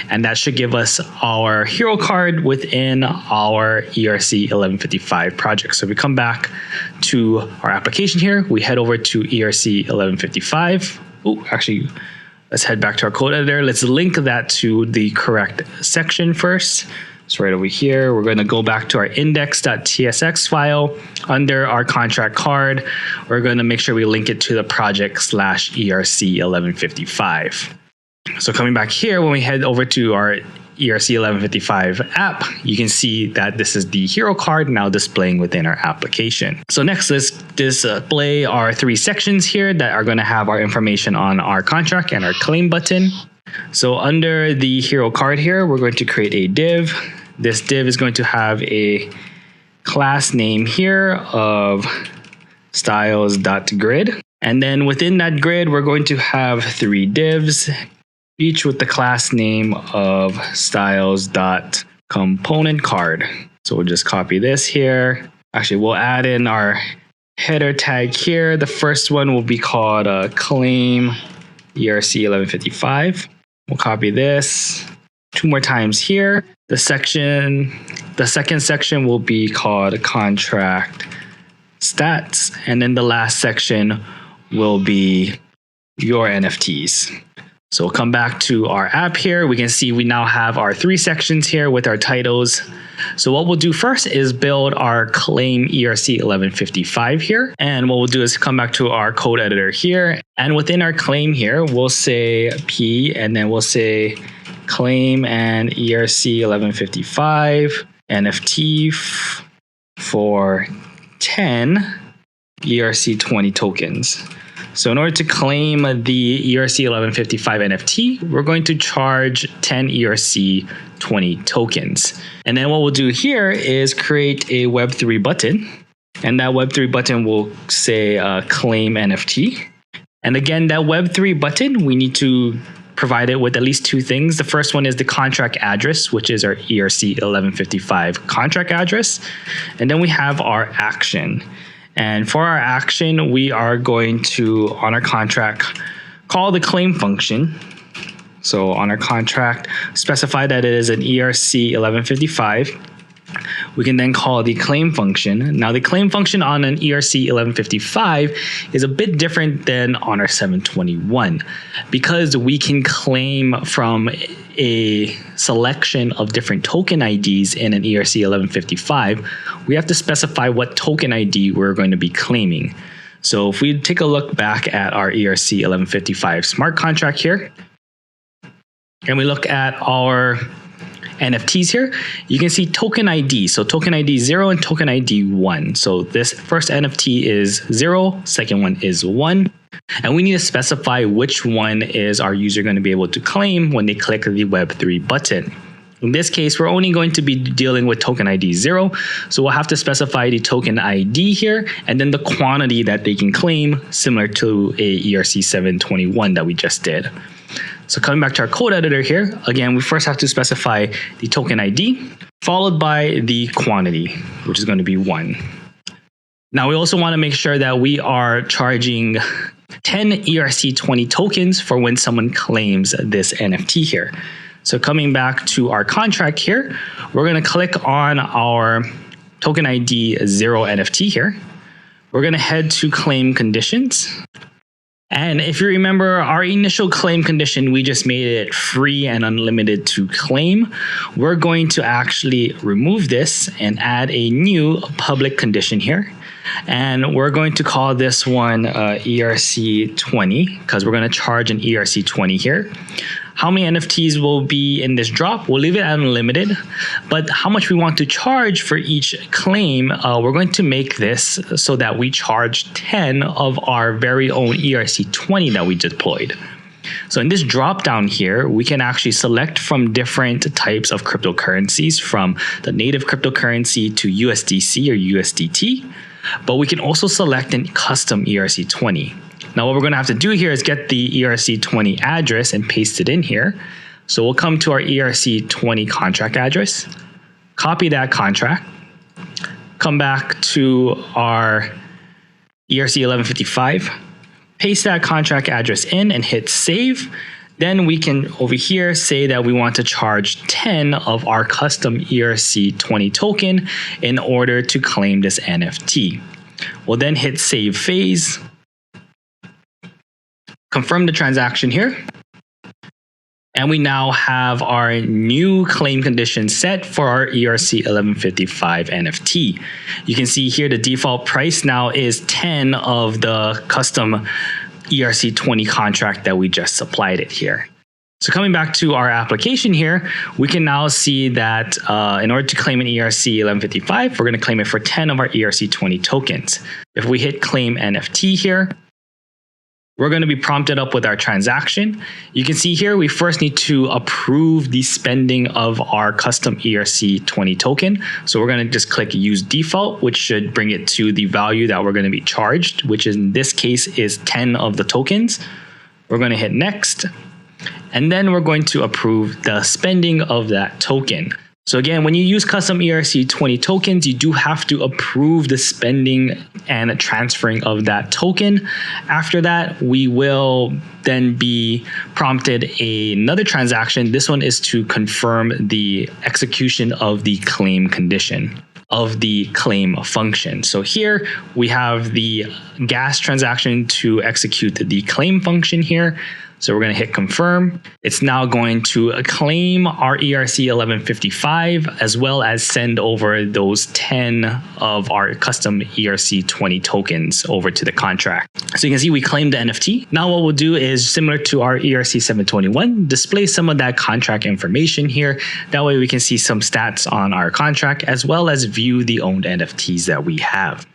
And that should give us our hero card within our ERC 1155 project. So if we come back to our application here, we head over to ERC 1155. Oh, actually, let's head back to our code editor. Let's link that to the correct section first. So right over here, we're going to go back to our index.tsx file. Under our contract card, we're going to make sure we link it to the project/ERC1155. So coming back here, when we head over to our ERC1155 app, you can see that this is the hero card now displaying within our application. So next, let's display our 3 sections here that are going to have our information on our contract and our claim button. So under the hero card here, we're going to create a div. This div is going to have a class name here of styles.grid. And then within that grid, we're going to have 3 divs, each with the class name of styles.componentCard. So we'll just copy this here. Actually, we'll add in our header tag here. The first one will be called claim ERC1155. We'll copy this 2 more times here. The second section will be called contract stats. And then the last section will be your NFTs. So we'll come back to our app here. We can see we now have our 3 sections here with our titles. So what we'll do first is build our claim ERC1155 here. And what we'll do is come back to our code editor here. And within our claim here, we'll say P, and then we'll say claim and ERC1155 NFT for 10 ERC20 tokens. So in order to claim the ERC1155 NFT, we're going to charge 10 ERC20 tokens. And then what we'll do here is create a web3 button. And that web3 button will say claim NFT. And again, that web3 button, we need to provide it with at least 2 things. The first one is the contract address, which is our ERC1155 contract address. And then we have our action. And for our action, we are going to, on our contract, call the claim function. So on our contract, specify that it is an ERC1155. We can then call the claim function. Now the claim function on an ERC1155 is a bit different than on our 721 because we can claim from a selection of different token IDs in an ERC1155. We have to specify what token ID we're going to be claiming. So if we take a look back at our ERC1155 smart contract here, and we look at our NFTs here, you can see token ID. So token ID 0 and token ID 1. So this first NFT is 0, second one is 1. And we need to specify which one is our user going to be able to claim when they click the Web3 button. In this case, we're only going to be dealing with token ID 0. So we'll have to specify the token ID here and then the quantity that they can claim, similar to a ERC 721 that we just did. So coming back to our code editor here, again, we first have to specify the token ID, followed by the quantity, which is going to be 1. Now, we also want to make sure that we are charging 10 ERC20 tokens for when someone claims this NFT here. So coming back to our contract here, we're going to click on our token ID 0 NFT here. We're going to head to claim conditions. And if you remember our initial claim condition, we just made it free and unlimited to claim. We're going to actually remove this and add a new public condition here. And we're going to call this one ERC20 because we're going to charge an ERC20 here. How many NFTs will be in this drop? We'll leave it at unlimited, but how much we want to charge for each claim, we're going to make this so that we charge 10 of our very own ERC20 that we deployed. So in this drop down here, we can actually select from different types of cryptocurrencies, from the native cryptocurrency to USDC or USDT, but we can also select a custom ERC20. Now what we're going to have to do here is get the ERC20 address and paste it in here. So we'll come to our ERC20 contract address, copy that contract, come back to our ERC1155, paste that contract address in and hit save. Then we can over here say that we want to charge 10 of our custom ERC20 token in order to claim this NFT. We'll then hit save phase. Confirm the transaction here. And we now have our new claim condition set for our ERC 1155 NFT. You can see here the default price now is 10 of the custom ERC 20 contract that we just supplied it here. So coming back to our application here, we can now see that in order to claim an ERC 1155, we're going to claim it for 10 of our ERC 20 tokens. If we hit claim NFT here, we're going to be prompted up with our transaction. You can see here, we first need to approve the spending of our custom ERC 20 token. So we're going to just click use default, which should bring it to the value that we're going to be charged, which in this case is 10 of the tokens. We're going to hit next, and then we're going to approve the spending of that token. So again, when you use custom ERC 20 tokens, you do have to approve the spending and transferring of that token. After that, we will then be prompted another transaction. This one is to confirm the execution of the claim condition of the claim function. So here we have the gas transaction to execute the claim function here. So we're going to hit confirm. It's now going to claim our ERC 1155 as well as send over those 10 of our custom ERC 20 tokens over to the contract. So you can see we claimed the NFT. Now what we'll do is similar to our ERC 721, display some of that contract information here. That way we can see some stats on our contract as well as view the owned NFTs that we have.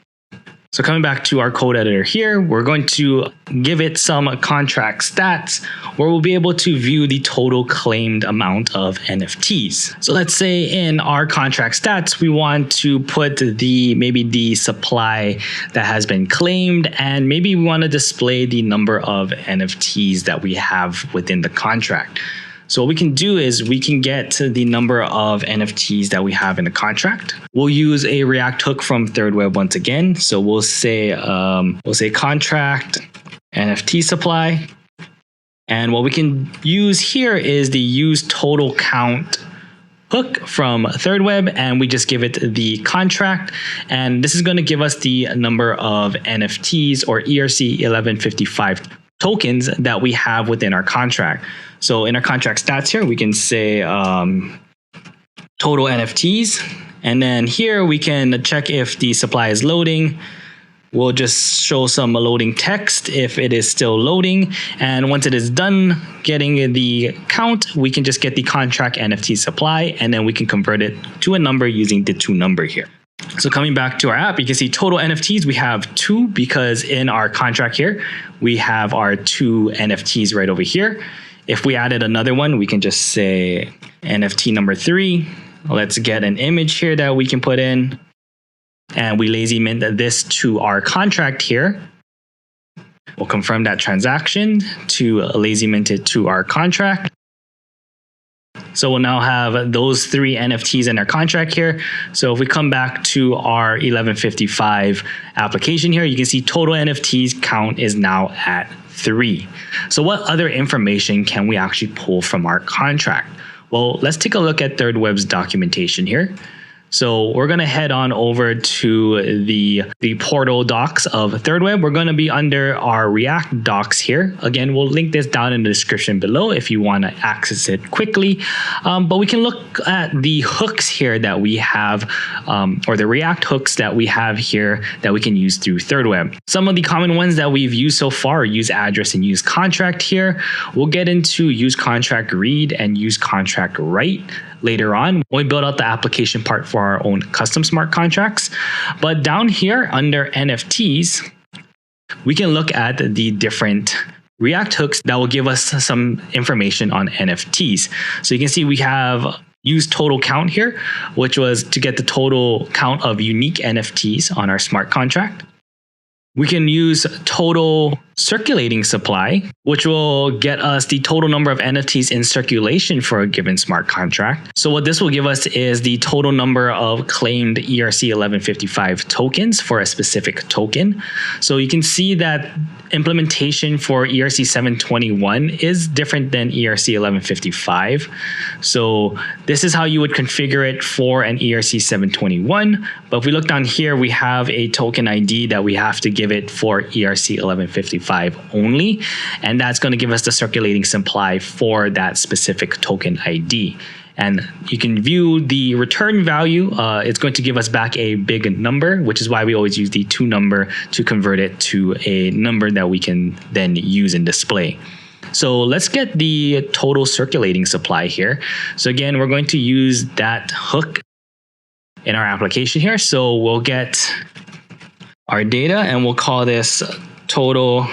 So coming back to our code editor here, we're going to give it some contract stats where we'll be able to view the total claimed amount of NFTs. So let's say in our contract stats, we want to put maybe the supply that has been claimed, and maybe we want to display the number of NFTs that we have within the contract. So what we can do is we can get the number of NFTs that we have in the contract. We'll use a React hook from ThirdWeb once again. So we'll say contract NFT supply. And what we can use here is the use total count hook from ThirdWeb, and we just give it the contract. And this is going to give us the number of NFTs or ERC 1155 tokens that we have within our contract. So in our contract stats here, we can say total NFTs. And then here we can check if the supply is loading. We'll just show some loading text if it is still loading. And once it is done getting the count, we can just get the contract NFT supply, and then we can convert it to a number using the to number here. So coming back to our app, you can see total NFTs, we have 2 because in our contract here, we have our 2 NFTs right over here. If we added another one, we can just say NFT number 3. Let's get an image here that we can put in. And we lazy mint this to our contract here. We'll confirm that transaction to lazy mint it to our contract. So we'll now have those 3 NFTs in our contract here. So if we come back to our 1155 application here, you can see total NFTs count is now at 3. So what other information can we actually pull from our contract? Well, let's take a look at ThirdWeb's documentation here. So we're going to head on over to the portal docs of ThirdWeb. We're going to be under our React docs here. Again, we'll link this down in the description below if you want to access it quickly. But we can look at the hooks here that we have, or the React hooks that we have here that we can use through ThirdWeb. Some of the common ones that we've used so far are use address and use contract here. We'll get into use contract read and use contract write later on when we build out the application part for our own custom smart contracts. But down here under NFTs, we can look at the different React hooks that will give us some information on NFTs. So you can see we have use total count here, which was to get the total count of unique NFTs on our smart contract. We can use total circulating supply, which will get us the total number of NFTs in circulation for a given smart contract. So what this will give us is the total number of claimed ERC 1155 tokens for a specific token. So you can see that implementation for ERC 721 is different than ERC 1155. So this is how you would configure it for an ERC 721. But if we look down here, we have a token ID that we have to give give it for ERC 1155 only. And that's going to give us the circulating supply for that specific token ID. And you can view the return value. It's going to give us back a big number, which is why we always use the to number to convert it to a number that we can then use and display. So let's get the total circulating supply here. So again, we're going to use that hook in our application here. So we'll get our data and we'll call this total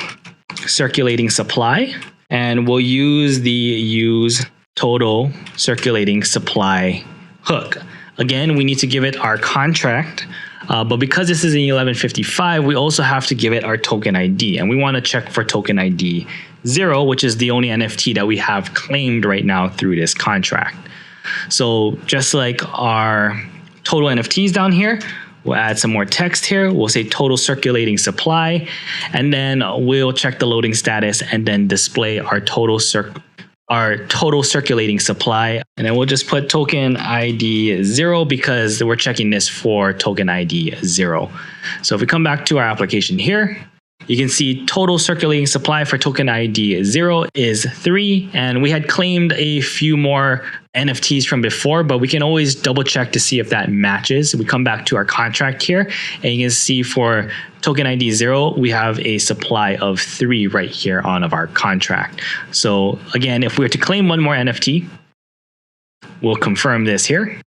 circulating supply. And we'll use the use total circulating supply hook. Again, we need to give it our contract, but because this is in 1155, we also have to give it our token ID, and we want to check for token ID 0, which is the only NFT that we have claimed right now through this contract. So just like our total NFTs down here, we'll add some more text here. We'll say total circulating supply, and then we'll check the loading status and then display our total circulating supply. And then we'll just put token ID 0 because we're checking this for token ID 0. So if we come back to our application here, you can see total circulating supply for token ID 0 is 3. And we had claimed a few more NFTs from before, but we can always double check to see if that matches. We come back to our contract here, and you can see for token ID 0, we have a supply of 3 right here on of our contract. So again, if we were to claim one more NFT, we'll confirm this here.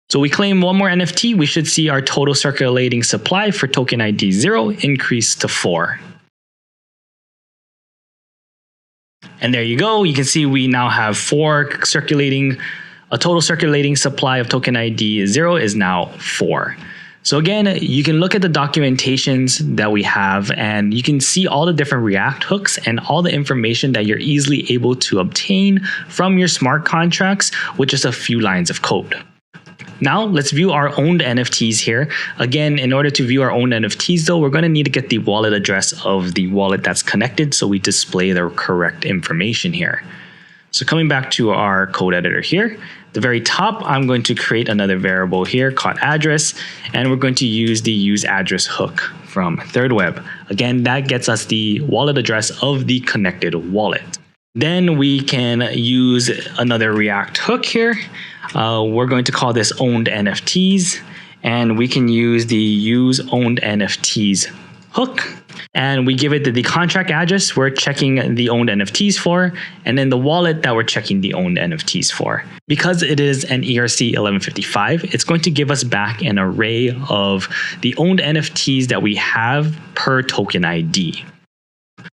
So we claim one more NFT, we should see our total circulating supply for token ID 0 increase to 4. And there you go. You can see we now have 4 circulating. A total circulating supply of token ID 0 is now 4. So again, you can look at the documentations that we have, and you can see all the different React hooks and all the information that you're easily able to obtain from your smart contracts with just a few lines of code. Now let's view our owned NFTs here. Again, in order to view our owned NFTs though, we're going to need to get the wallet address of the wallet that's connected so we display the correct information here. So coming back to our code editor here, at the very top, I'm going to create another variable here called address, and we're going to use the use address hook from ThirdWeb. Again, that gets us the wallet address of the connected wallet. Then we can use another React hook here. We're going to call this owned NFTs, and we can use the use owned NFTs hook, and we give it the contract address we're checking the owned NFTs for, and then the wallet that we're checking the owned NFTs for. Because it is an ERC 1155, it's going to give us back an array of the owned NFTs that we have per token ID.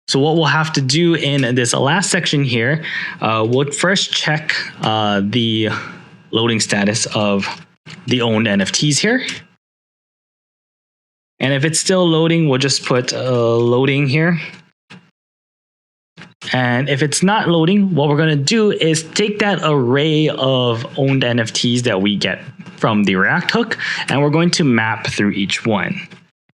So what we'll have to do in this last section here, we'll first check the loading status of the owned NFTs here. And if it's still loading, we'll just put loading here. And if it's not loading, what we're going to do is take that array of owned NFTs that we get from the React hook, and we're going to map through each one.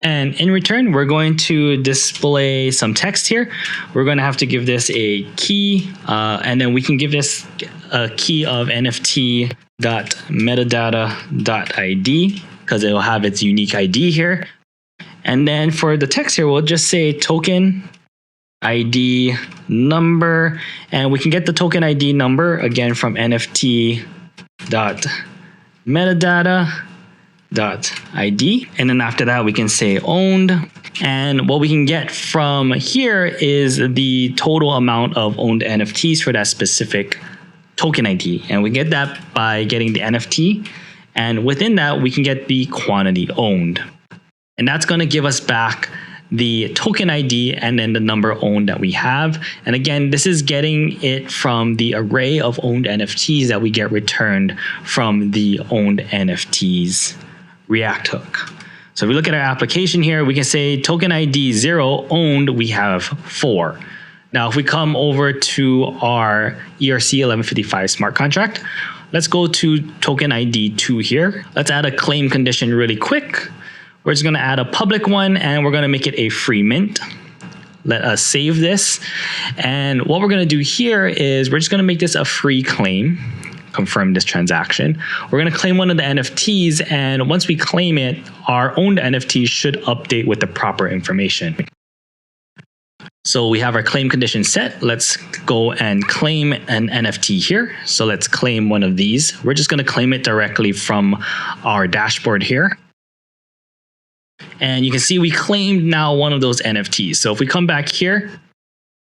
And in return, we're going to display some text here. We're going to have to give this a key, and then we can give this a key of nft.metadata.id because it will have its unique ID here. And then for the text here, we'll just say token ID number, and we can get the token ID number again from nft.metadata.id, and then after that we can say owned, and what we can get from here is the total amount of owned NFTs for that specific token ID, and we get that by getting the NFT, and within that we can get the quantity owned, and that's going to give us back the token ID and then the number owned that we have. And again, this is getting it from the array of owned NFTs that we get returned from the owned NFTs React hook. So if we look at our application here, we can say token ID 0 owned, we have 4. Now, if we come over to our ERC 1155 smart contract, let's go to token ID 2 here. Let's add a claim condition really quick. We're just going to add a public one, and we're going to make it a free mint. Let us save this. And what we're going to do here is we're just going to make this a free claim confirm this transaction. We're going to claim one of the NFTs, and once we claim it, our owned NFT should update with the proper information. So we have our claim condition set. Let's go and claim an NFT here. So let's claim one of these. We're just going to claim it directly from our dashboard here. And you can see we claimed now one of those NFTs. So if we come back here,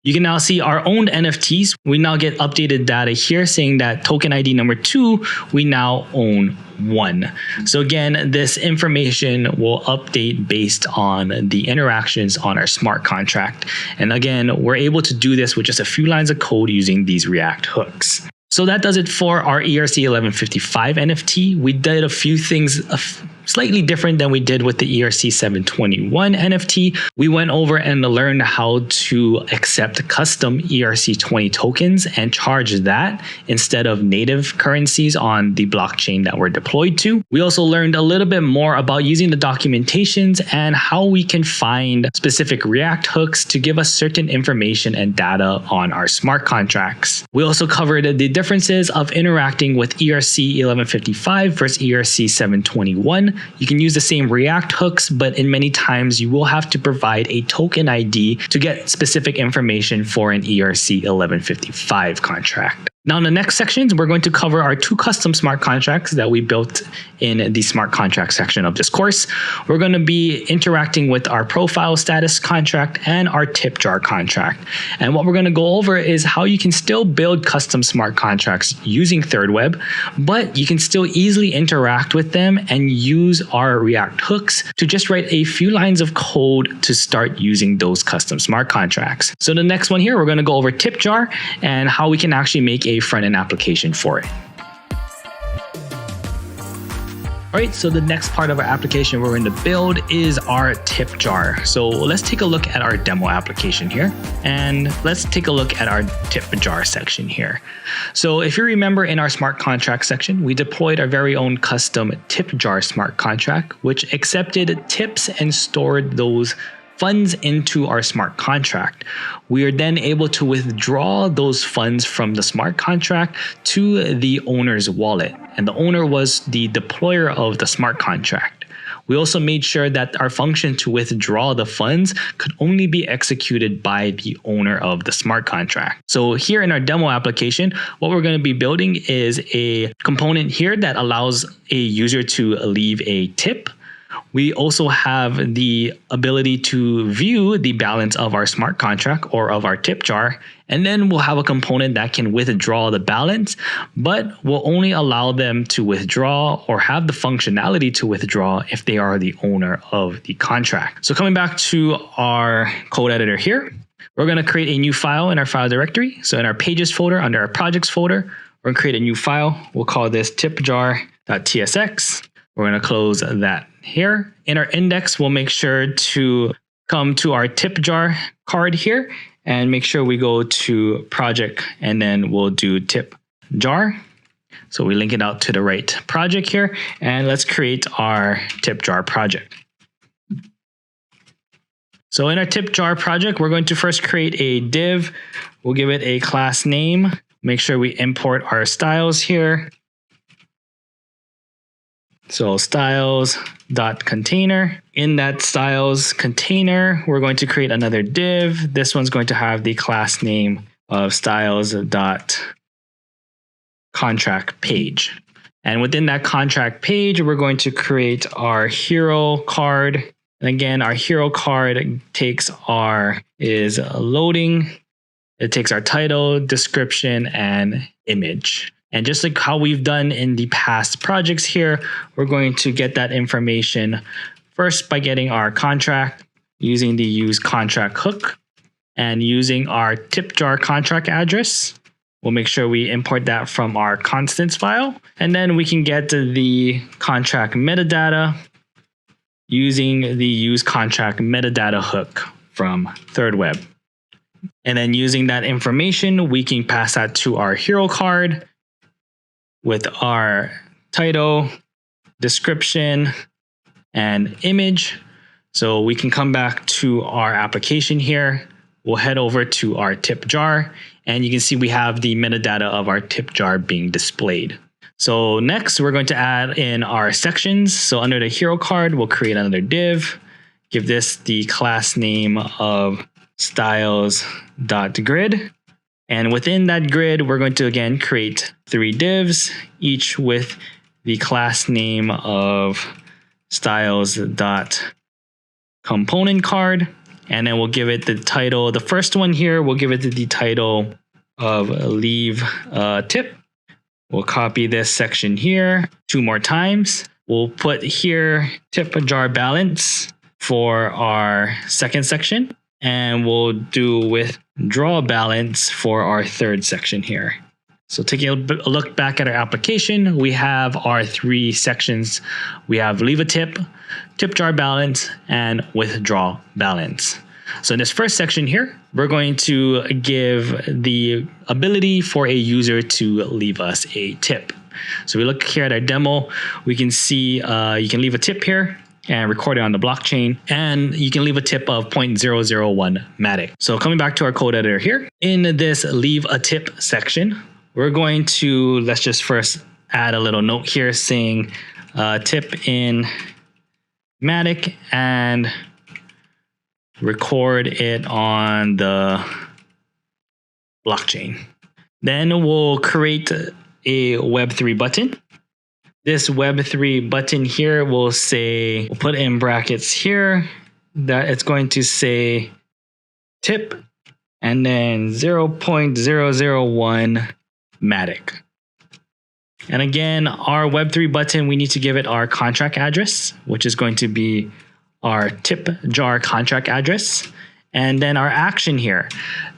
you can now see our owned NFTs. We now get updated data here saying that token ID number 2, we now own 1. So again, this information will update based on the interactions on our smart contract. And again, we're able to do this with just a few lines of code using these React hooks. So that does it for our ERC 1155 NFT. We did a few things slightly different than we did with the ERC 721 NFT. We went over and learned how to accept custom ERC20 tokens and charge that instead of native currencies on the blockchain that we're deployed to. We also learned a little bit more about using the documentations and how we can find specific React hooks to give us certain information and data on our smart contracts. We also covered the differences of interacting with ERC 1155 versus ERC 721. You can use the same React hooks, but in many times you will have to provide a token ID to get specific information for an ERC 1155 contract. Now in the next sections, we're going to cover our 2 custom smart contracts that we built in the smart contract section of this course. We're going to be interacting with our profile status contract and our tip jar contract. And what we're going to go over is how you can still build custom smart contracts using Third Web, but you can still easily interact with them and use our React hooks to just write a few lines of code to start using those custom smart contracts. So the next one here, we're going to go over tip jar and how we can actually make a front-end application for it. All right, so the next part of our application we're going to build is our tip jar. So let's take a look at our demo application here, and let's take a look at our tip jar section here. So if you remember in our smart contract section, we deployed our very own custom tip jar smart contract, which accepted tips and stored those funds into our smart contract. We are then able to withdraw those funds from the smart contract to the owner's wallet, and the owner was the deployer of the smart contract. We also made sure that our function to withdraw the funds could only be executed by the owner of the smart contract. So here in our demo application, what we're going to be building is a component here that allows a user to leave a tip. We also have the ability to view the balance of our smart contract or of our tip jar, and then we'll have a component that can withdraw the balance, but will only allow them to withdraw or have the functionality to withdraw if they are the owner of the contract. So coming back to our code editor here, we're going to create a new file in our file directory. So in our pages folder, under our projects folder, we're going to create a new file. We'll call this tipjar.tsx. We're going to close that here. In our index, we'll make sure to come to our tip jar card here and make sure we go to project, and then we'll do tip jar. So we link it out to the right project here, and let's create our tip jar project. So in our tip jar project, we're going to first create a div. We'll give it a class name. Make sure we import our styles here. So styles.container. In that styles container, we're going to create another div. This one's going to have the class name of styles.contract page. And within that contract page, we're going to create our hero card. And again, our hero card is loading. It takes our title, description, and image. And just like how we've done in the past projects here, we're going to get that information first by getting our contract, using the use contract hook, and using our tip jar contract address. We'll make sure we import that from our constants file. And then we can get the contract metadata using the use contract metadata hook from Third Web. And then using that information, we can pass that to our hero card with our title, description, and image. So we can come back to our application here. we'll head over to our tip jar, and you can see we have the metadata of our tip jar being displayed. So next, we're going to add in our sections. So under the hero card, we'll create another div, give this the class name of styles.grid. And within that grid, we're going to again create 3 divs, each with the class name of styles.component card. And then we'll give it the title. The first one here, we'll give it the title of leave tip. We'll copy this section here 2 more times. We'll put here tip jar balance for our second section. And we'll do withdraw balance for our third section here. So taking a look back at our application, we have our 3 sections. We have leave a tip, tip jar balance, and withdraw balance. So in this first section here, we're going to give the ability for a user to leave us a tip. So we look here at our demo, we can see you can leave a tip here and record it on the blockchain, and you can leave a tip of 0.001 Matic. So coming back to our code editor here, in this leave a tip section, we're going to, let's just first add a little note here saying tip in Matic and record it on the blockchain. Then we'll create a web3 button. This web3 button here will say, we'll put in brackets here that it's going to say tip and then 0.001 Matic. And again, our web3 button, we need to give it our contract address, which is going to be our tip jar contract address, and then our action here.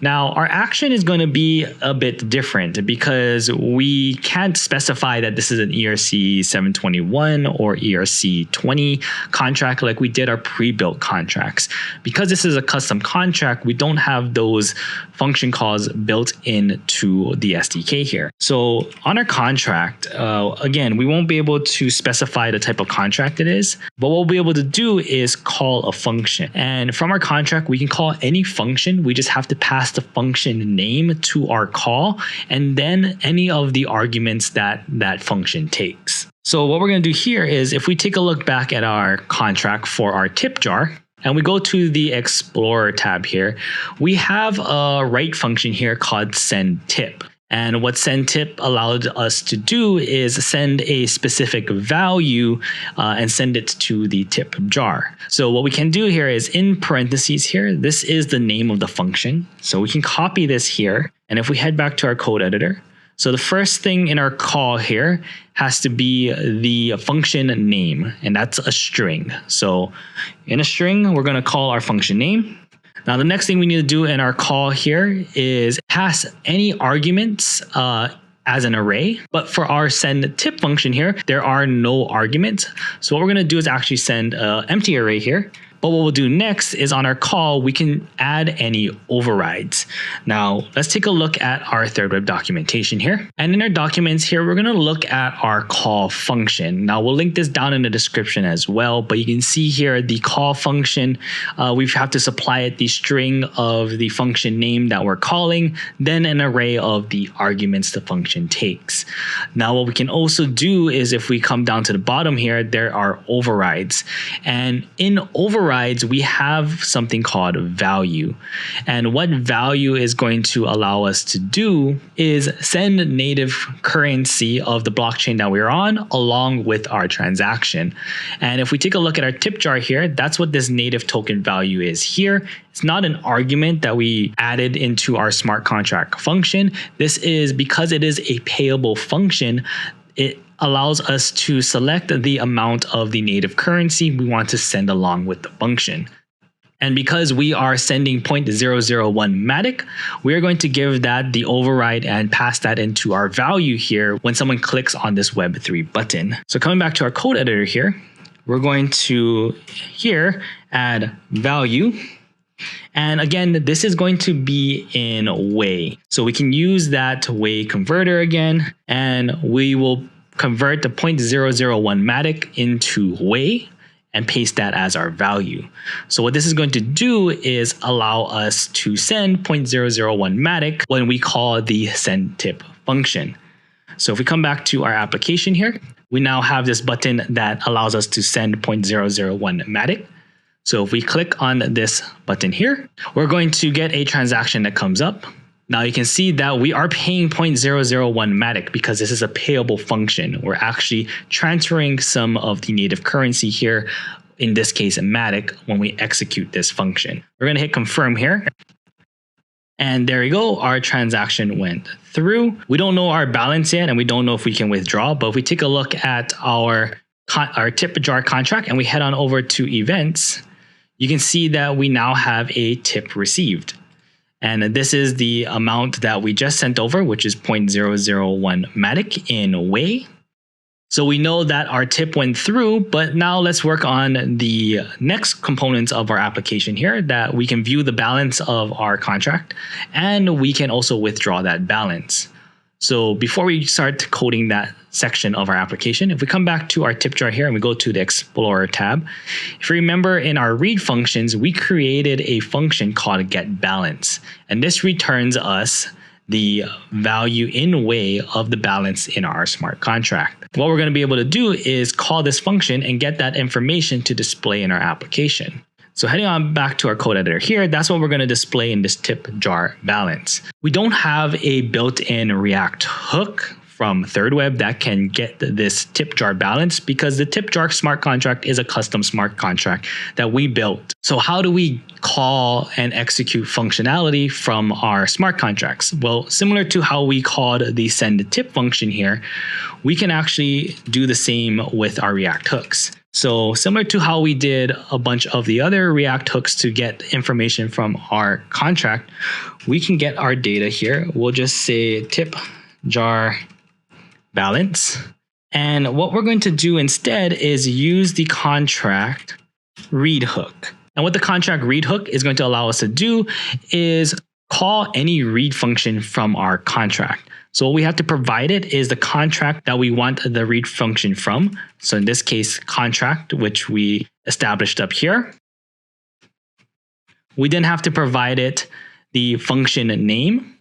Now, our action is going to be a bit different because we can't specify that this is an ERC 721 or ERC 20 contract like we did our pre-built contracts. Because this is a custom contract, we don't have those function calls built into the SDK here. So on our contract, again, we won't be able to specify the type of contract it is, but what we'll be able to do is call a function. And from our contract, we can call any function. We just have to pass the function name to our call and then any of the arguments that that function takes. So what we're going to do here is if we take a look back at our contract for our tip jar, and we go to the Explorer tab here, we have a write function here called send tip. And what send tip allowed us to do is send a specific value and send it to the tip jar. So what we can do here is in parentheses here, this is the name of the function. So we can copy this here. And if we head back to our code editor, so the first thing in our call here has to be the function name, and that's a string. So in a string, we're going to call our function name. Now, the next thing we need to do in our call here is pass any arguments as an array. But for our send tip function here, there are no arguments. So what we're going to do is actually send an empty array here. But what we'll do next is on our call, we can add any overrides. Now, let's take a look at our third web documentation here. And in our documents here, we're going to look at our call function. Now, we'll link this down in the description as well, but you can see here the call function, we have to supply it the string of the function name that we're calling, then an array of the arguments the function takes. Now, what we can also do is if we come down to the bottom here, there are overrides. And in overrides, we have something called value. And what value is going to allow us to do is send native currency of the blockchain that we're on along with our transaction. And if we take a look at our tip jar here, that's what this native token value is here. It's not an argument that we added into our smart contract function. This is because it is a payable function. It allows us to select the amount of the native currency we want to send along with the function. And because we are sending 0.001 Matic, we're going to give that the override and pass that into our value here when someone clicks on this Web3 button. So coming back to our code editor here, we're going to here add value. And again, this is going to be in way. So we can use that way converter again, and we will convert the 0.001 Matic into way. and paste that as our value. So what this is going to do is allow us to send 0.001 matic when we call the send tip function. So if we come back to our application here, we now have this button that allows us to send 0.001 matic. So if we click on this button here, we're going to get a transaction that comes up. Now you can see that we are paying 0.001 matic because this is a payable function. We're actually transferring some of the native currency here, in this case matic, when we execute this function. We're going to hit confirm here. And there we go, our transaction went through. We don't know our balance yet, and we don't know if we can withdraw, but if we take a look at our tip jar contract and we head on over to events, you can see that we now have a tip received. And this is the amount that we just sent over, which is 0.001 matic in Way. So we know that our tip went through, but now let's work on the next components of our application here, that we can view the balance of our contract and we can also withdraw that balance. So before we start coding that section of our application, if we come back to our tip jar here and we go to the Explorer tab, if you remember in our read functions, we created a function called getBalance, and this returns us the value in Way of the balance in our smart contract. What we're going to be able to do is call this function and get that information to display in our application. So heading on back to our code editor here, that's what we're going to display in this tip jar balance. We don't have a built-in React hook from ThirdWeb that can get this tip jar balance because the tip jar smart contract is a custom smart contract that we built. So how do we call and execute functionality from our smart contracts? Well, similar to how we called the send tip function here, we can actually do the same with our React hooks. So similar to how we did a bunch of the other React hooks to get information from our contract, we can get our data here. We'll just say tip jar balance. And what we're going to do instead is use the contract read hook. And what the contract read hook is going to allow us to do is call any read function from our contract. So what we have to provide it is the contract that we want the read function from. So in this case, contract, which we established up here. We then have to provide it the function name.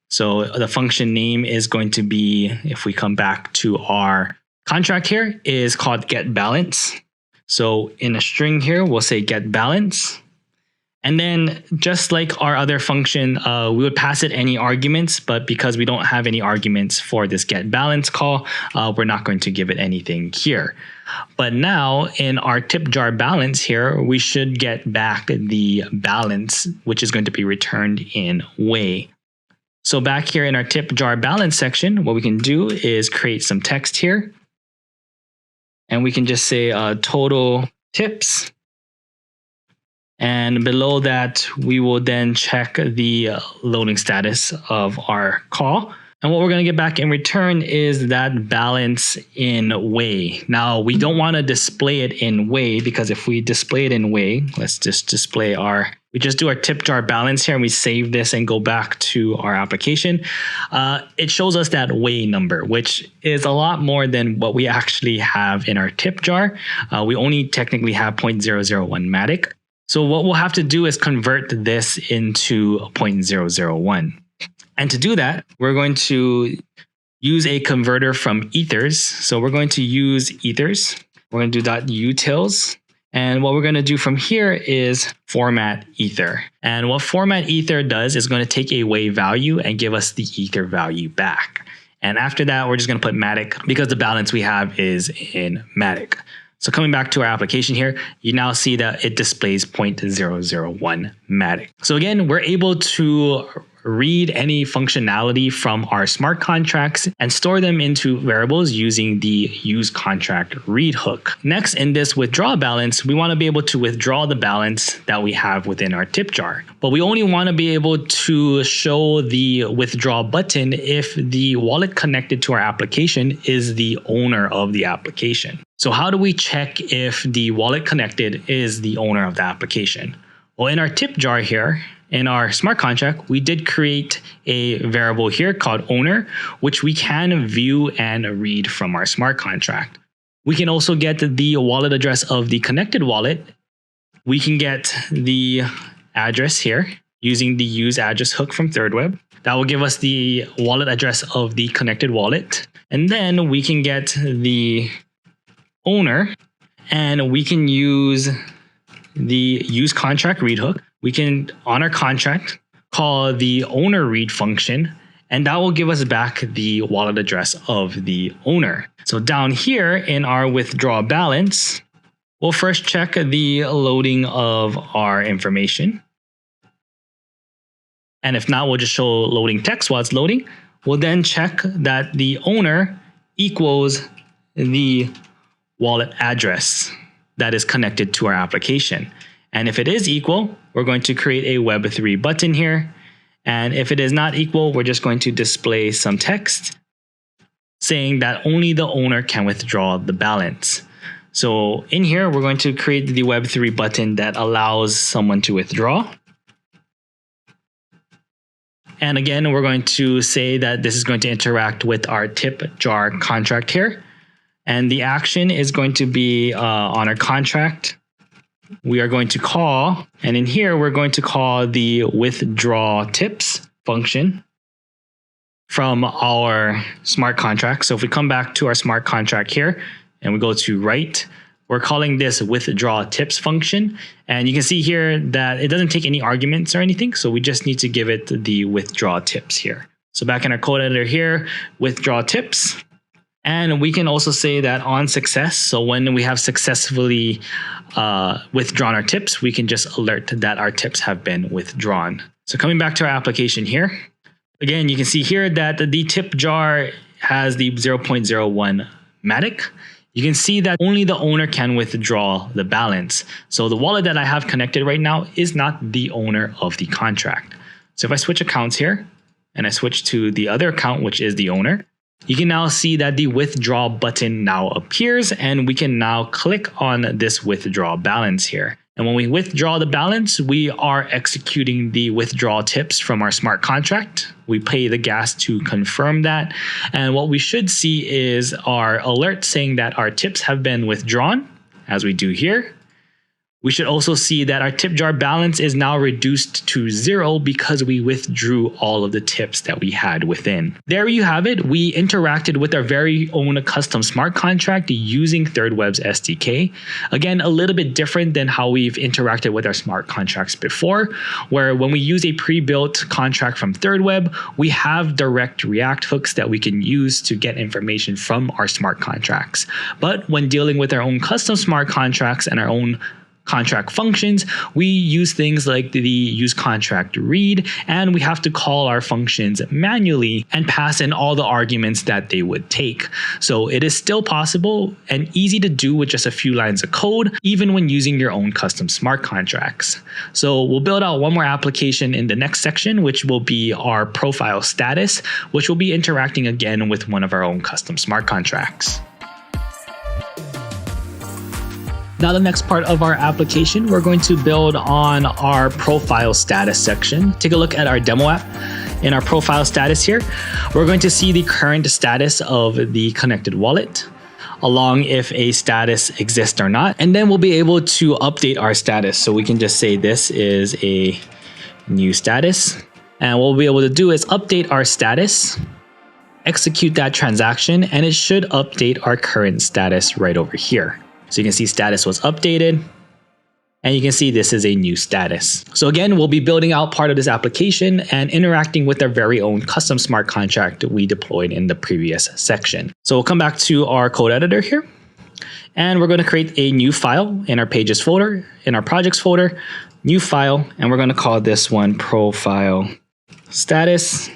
So the function name is going to be, if we come back to our contract here, is called getBalance. So in a string here, we'll say getBalance. And then just like our other function, we would pass it any arguments, but because we don't have any arguments for this getBalance call, we're not going to give it anything here. But now in our tip jar balance here, we should get back the balance, which is going to be returned in Way. So back here in our tip jar balance section, what we can do is create some text here. And we can just say total tips. And below that, we will then check the loading status of our call. And what we're going to get back in return is that balance in Way. Now, we don't want to display it in Way because if we display it in Way, let's just display we just do our tip jar balance here and we save this and go back to our application. It shows us that Way number, which is a lot more than what we actually have in our tip jar. We only technically have 0.001 matic. So what we'll have to do is convert this into 0.001. And to do that, we're going to use a converter from ethers. So we're going to use ethers. We're going to do .utils. And what we're going to do from here is format ether. And what format ether does is going to take a Way value and give us the ether value back. And after that, we're just going to put matic because the balance we have is in matic. So coming back to our application here, you now see that it displays 0.001 matic. So again, we're able to read any functionality from our smart contracts and store them into variables using the useContractRead hook. Next, in this withdraw balance, we want to be able to withdraw the balance that we have within our tip jar. But we only want to be able to show the withdraw button if the wallet connected to our application is the owner of the application. So how do we check if the wallet connected is the owner of the application? Well, in our tip jar here, in our smart contract, we did create a variable here called owner, which we can view and read from our smart contract. We can also get the wallet address of the connected wallet. We can get the address here using the use address hook from ThirdWeb. That will give us the wallet address of the connected wallet. And then we can get the owner, and we can use the use contract read hook. We can, on our contract, call the owner read function, and that will give us back the wallet address of the owner. So down here in our withdraw balance, we'll first check the loading of our information. And if not, we'll just show loading text while it's loading. We'll then check that the owner equals the wallet address that is connected to our application. And if it is equal, we're going to create a web3 button here. And if it is not equal, we're just going to display some text saying that only the owner can withdraw the balance. So in here, we're going to create the web3 button that allows someone to withdraw. And again, we're going to say that this is going to interact with our tip jar contract here. And the action is going to be on our contract. We are going to call, and in here, we're going to call the withdraw tips function from our smart contract. So if we come back to our smart contract here and we go to write, we're calling this withdraw tips function. And you can see here that it doesn't take any arguments or anything. So we just need to give it the withdraw tips here. So back in our code editor here, withdraw tips. And we can also say that on success. So when we have successfully withdrawn our tips, we can just alert that our tips have been withdrawn. So coming back to our application here, again, you can see here that the tip jar has the 0.01 matic. You can see that only the owner can withdraw the balance. So the wallet that I have connected right now is not the owner of the contract. So if I switch accounts here and I switch to the other account, which is the owner, you can now see that the withdraw button now appears, and we can now click on this withdraw balance here. And when we withdraw the balance, we are executing the withdraw tips from our smart contract. We pay the gas to confirm that. And what we should see is our alert saying that our tips have been withdrawn, as we do here. We should also see that our tip jar balance is now reduced to 0 because we withdrew all of the tips that we had within. There you have it. We interacted with our very own custom smart contract using ThirdWeb's SDK. Again, a little bit different than how we've interacted with our smart contracts before, where when we use a pre-built contract from ThirdWeb, we have direct React hooks that we can use to get information from our smart contracts. But when dealing with our own custom smart contracts and our own contract functions, we use things like the use contract read, and we have to call our functions manually and pass in all the arguments that they would take. So it is still possible and easy to do with just a few lines of code, even when using your own custom smart contracts. So we'll build out one more application in the next section, which will be our profile status, which will be interacting again with one of our own custom smart contracts. Now the next part of our application, we're going to build on our profile status section. Take a look at our demo app. In our profile status here, we're going to see the current status of the connected wallet, along if a status exists or not. And then we'll be able to update our status. So we can just say this is a new status. And what we'll be able to do is update our status, execute that transaction, and it should update our current status right over here. So you can see status was updated, and you can see this is a new status. So again, we'll be building out part of this application and interacting with our very own custom smart contract that we deployed in the previous section. So we'll come back to our code editor here, and we're going to create a new file in our pages folder, in our projects folder, new file, and we're going to call this one profile status.tsx.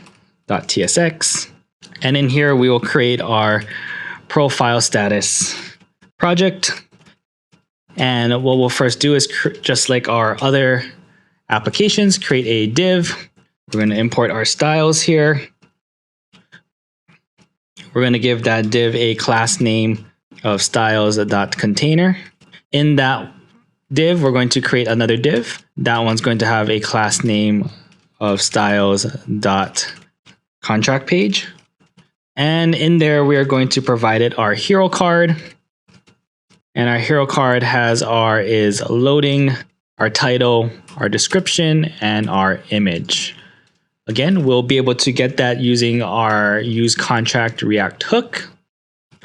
And in here, we will create our profile status project. And what we'll first do is, just like our other applications, create a div. We're going to import our styles here. We're going to give that div a class name of styles.container. In that div, we're going to create another div. That one's going to have a class name of styles.contract page. And in there, we are going to provide it our hero card. And our hero card is loading, our title, our description, and our image. Again, we'll be able to get that using our use contract React hook.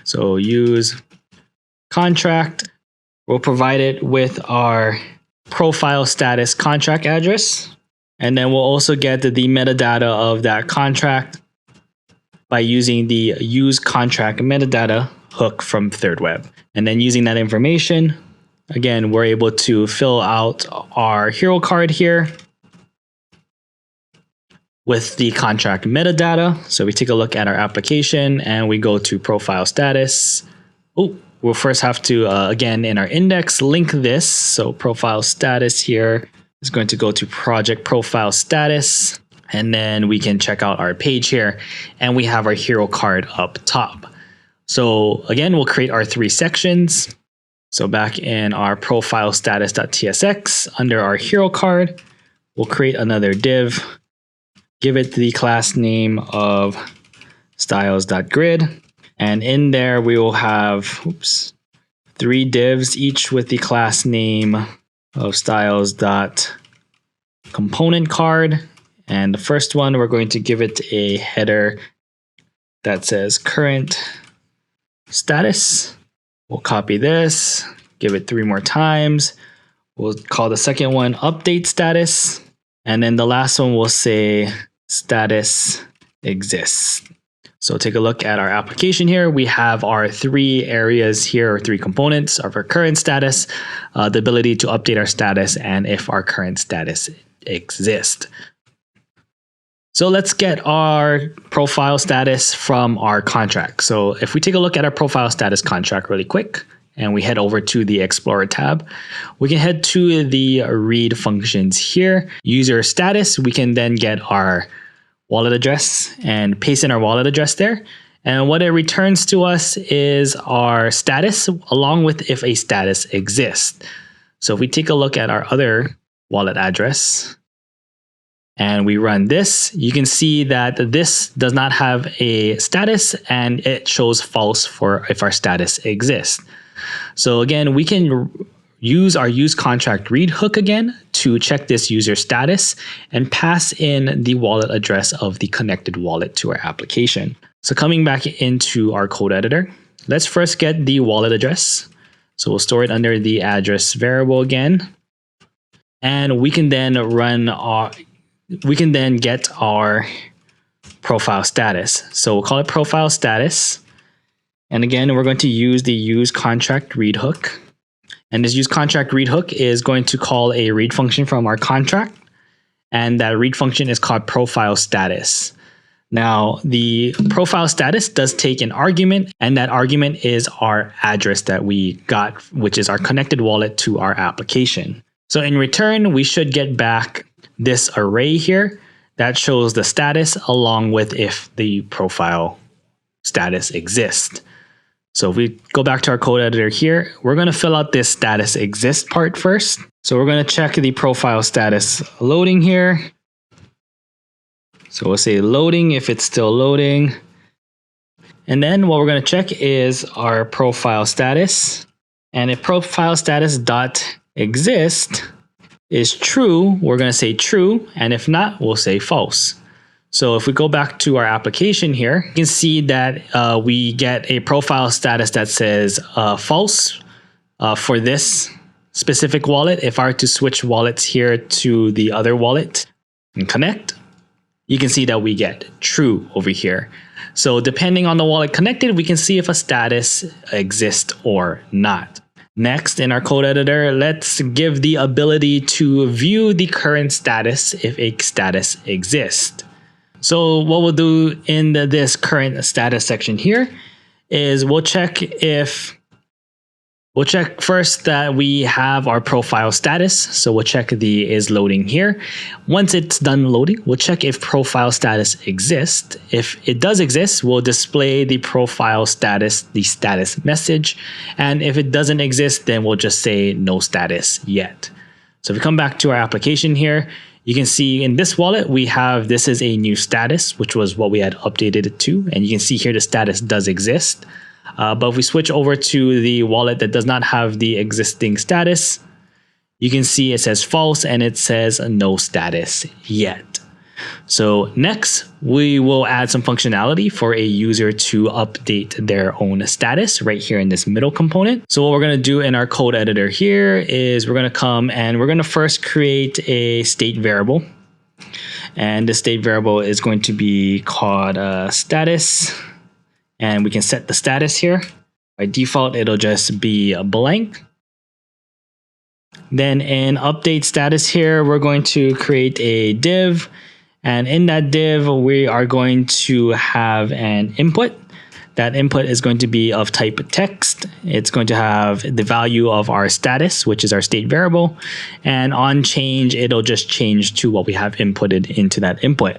So use contract, we'll provide it with our profile status contract address. And then we'll also get the metadata of that contract by using the use contract metadata hook from ThirdWeb. And then using that information, again, we're able to fill out our hero card here with the contract metadata. So we take a look at our application and we go to profile status. Oh, we'll first have to, again, in our index, link this. So profile status here is going to go to project profile status. And then we can check out our page here and we have our hero card up top. So again, we'll create our 3 sections. So back in our profile status.tsx, under our hero card, we'll create another div, give it the class name of styles.grid. And in there, we will have 3 divs, each with the class name of styles.component card. And the first one, we're going to give it a header that says current status. We'll copy this, give it 3 more times. We'll call the second one update status. And then the last one will say status exists. So take a look at our application here. We have our 3 areas here, or 3 components of our current status, the ability to update our status, and if our current status exists. So let's get our profile status from our contract. So if we take a look at our profile status contract really quick, and we head over to the Explorer tab, we can head to the read functions here. User status, we can then get our wallet address and paste in our wallet address there. And what it returns to us is our status along with if a status exists. So if we take a look at our other wallet address, and we run this, you can see that this does not have a status and it shows false for if our status exists. So again, we can use our use contract read hook again to check this user status and pass in the wallet address of the connected wallet to our application. So coming back into our code editor, let's first get the wallet address. So we'll store it under the address variable again. And we can then get our profile status. So we'll call it profile status. And again, we're going to use the use contract read hook. And this use contract read hook is going to call a read function from our contract. And that read function is called profile status. Now, the profile status does take an argument, and that argument is our address that we got, which is our connected wallet to our application. So in return, we should get back this array here that shows the status along with if the profile status exists. So if we go back to our code editor here, we're going to fill out this status exist part first. So we're going to check the profile status loading here. So we'll say loading if it's still loading. And then what we're going to check is our profile status. And if profile status dot exist is true, we're going to say true. And if not, we'll say false. So if we go back to our application here, you can see that we get a profile status that says false for this specific wallet. If I were to switch wallets here to the other wallet and connect, you can see that we get true over here. So depending on the wallet connected, we can see if a status exists or not. Next, in our code editor, let's give the ability to view the current status if a status exists. So what we'll do in this current status section here is we'll check first that we have our profile status. So we'll check the is loading here. Once it's done loading, we'll check if profile status exists. If it does exist, we'll display the profile status, the status message. And if it doesn't exist, then we'll just say no status yet. So if we come back to our application here, you can see in this wallet, we have this is a new status, which was what we had updated it to. And you can see here the status does exist. But if we switch over to the wallet that does not have the existing status, you can see it says false and it says no status yet. So next, we will add some functionality for a user to update their own status right here in this middle component. So what we're going to do in our code editor here is we're going to come and we're going to first create a state variable. And the state variable is going to be called status. And we can set the status here. By default, it'll just be a blank. Then in update status here, we're going to create a div. And in that div, we are going to have an input. That input is going to be of type text. It's going to have the value of our status, which is our state variable. And on change, it'll just change to what we have inputted into that input.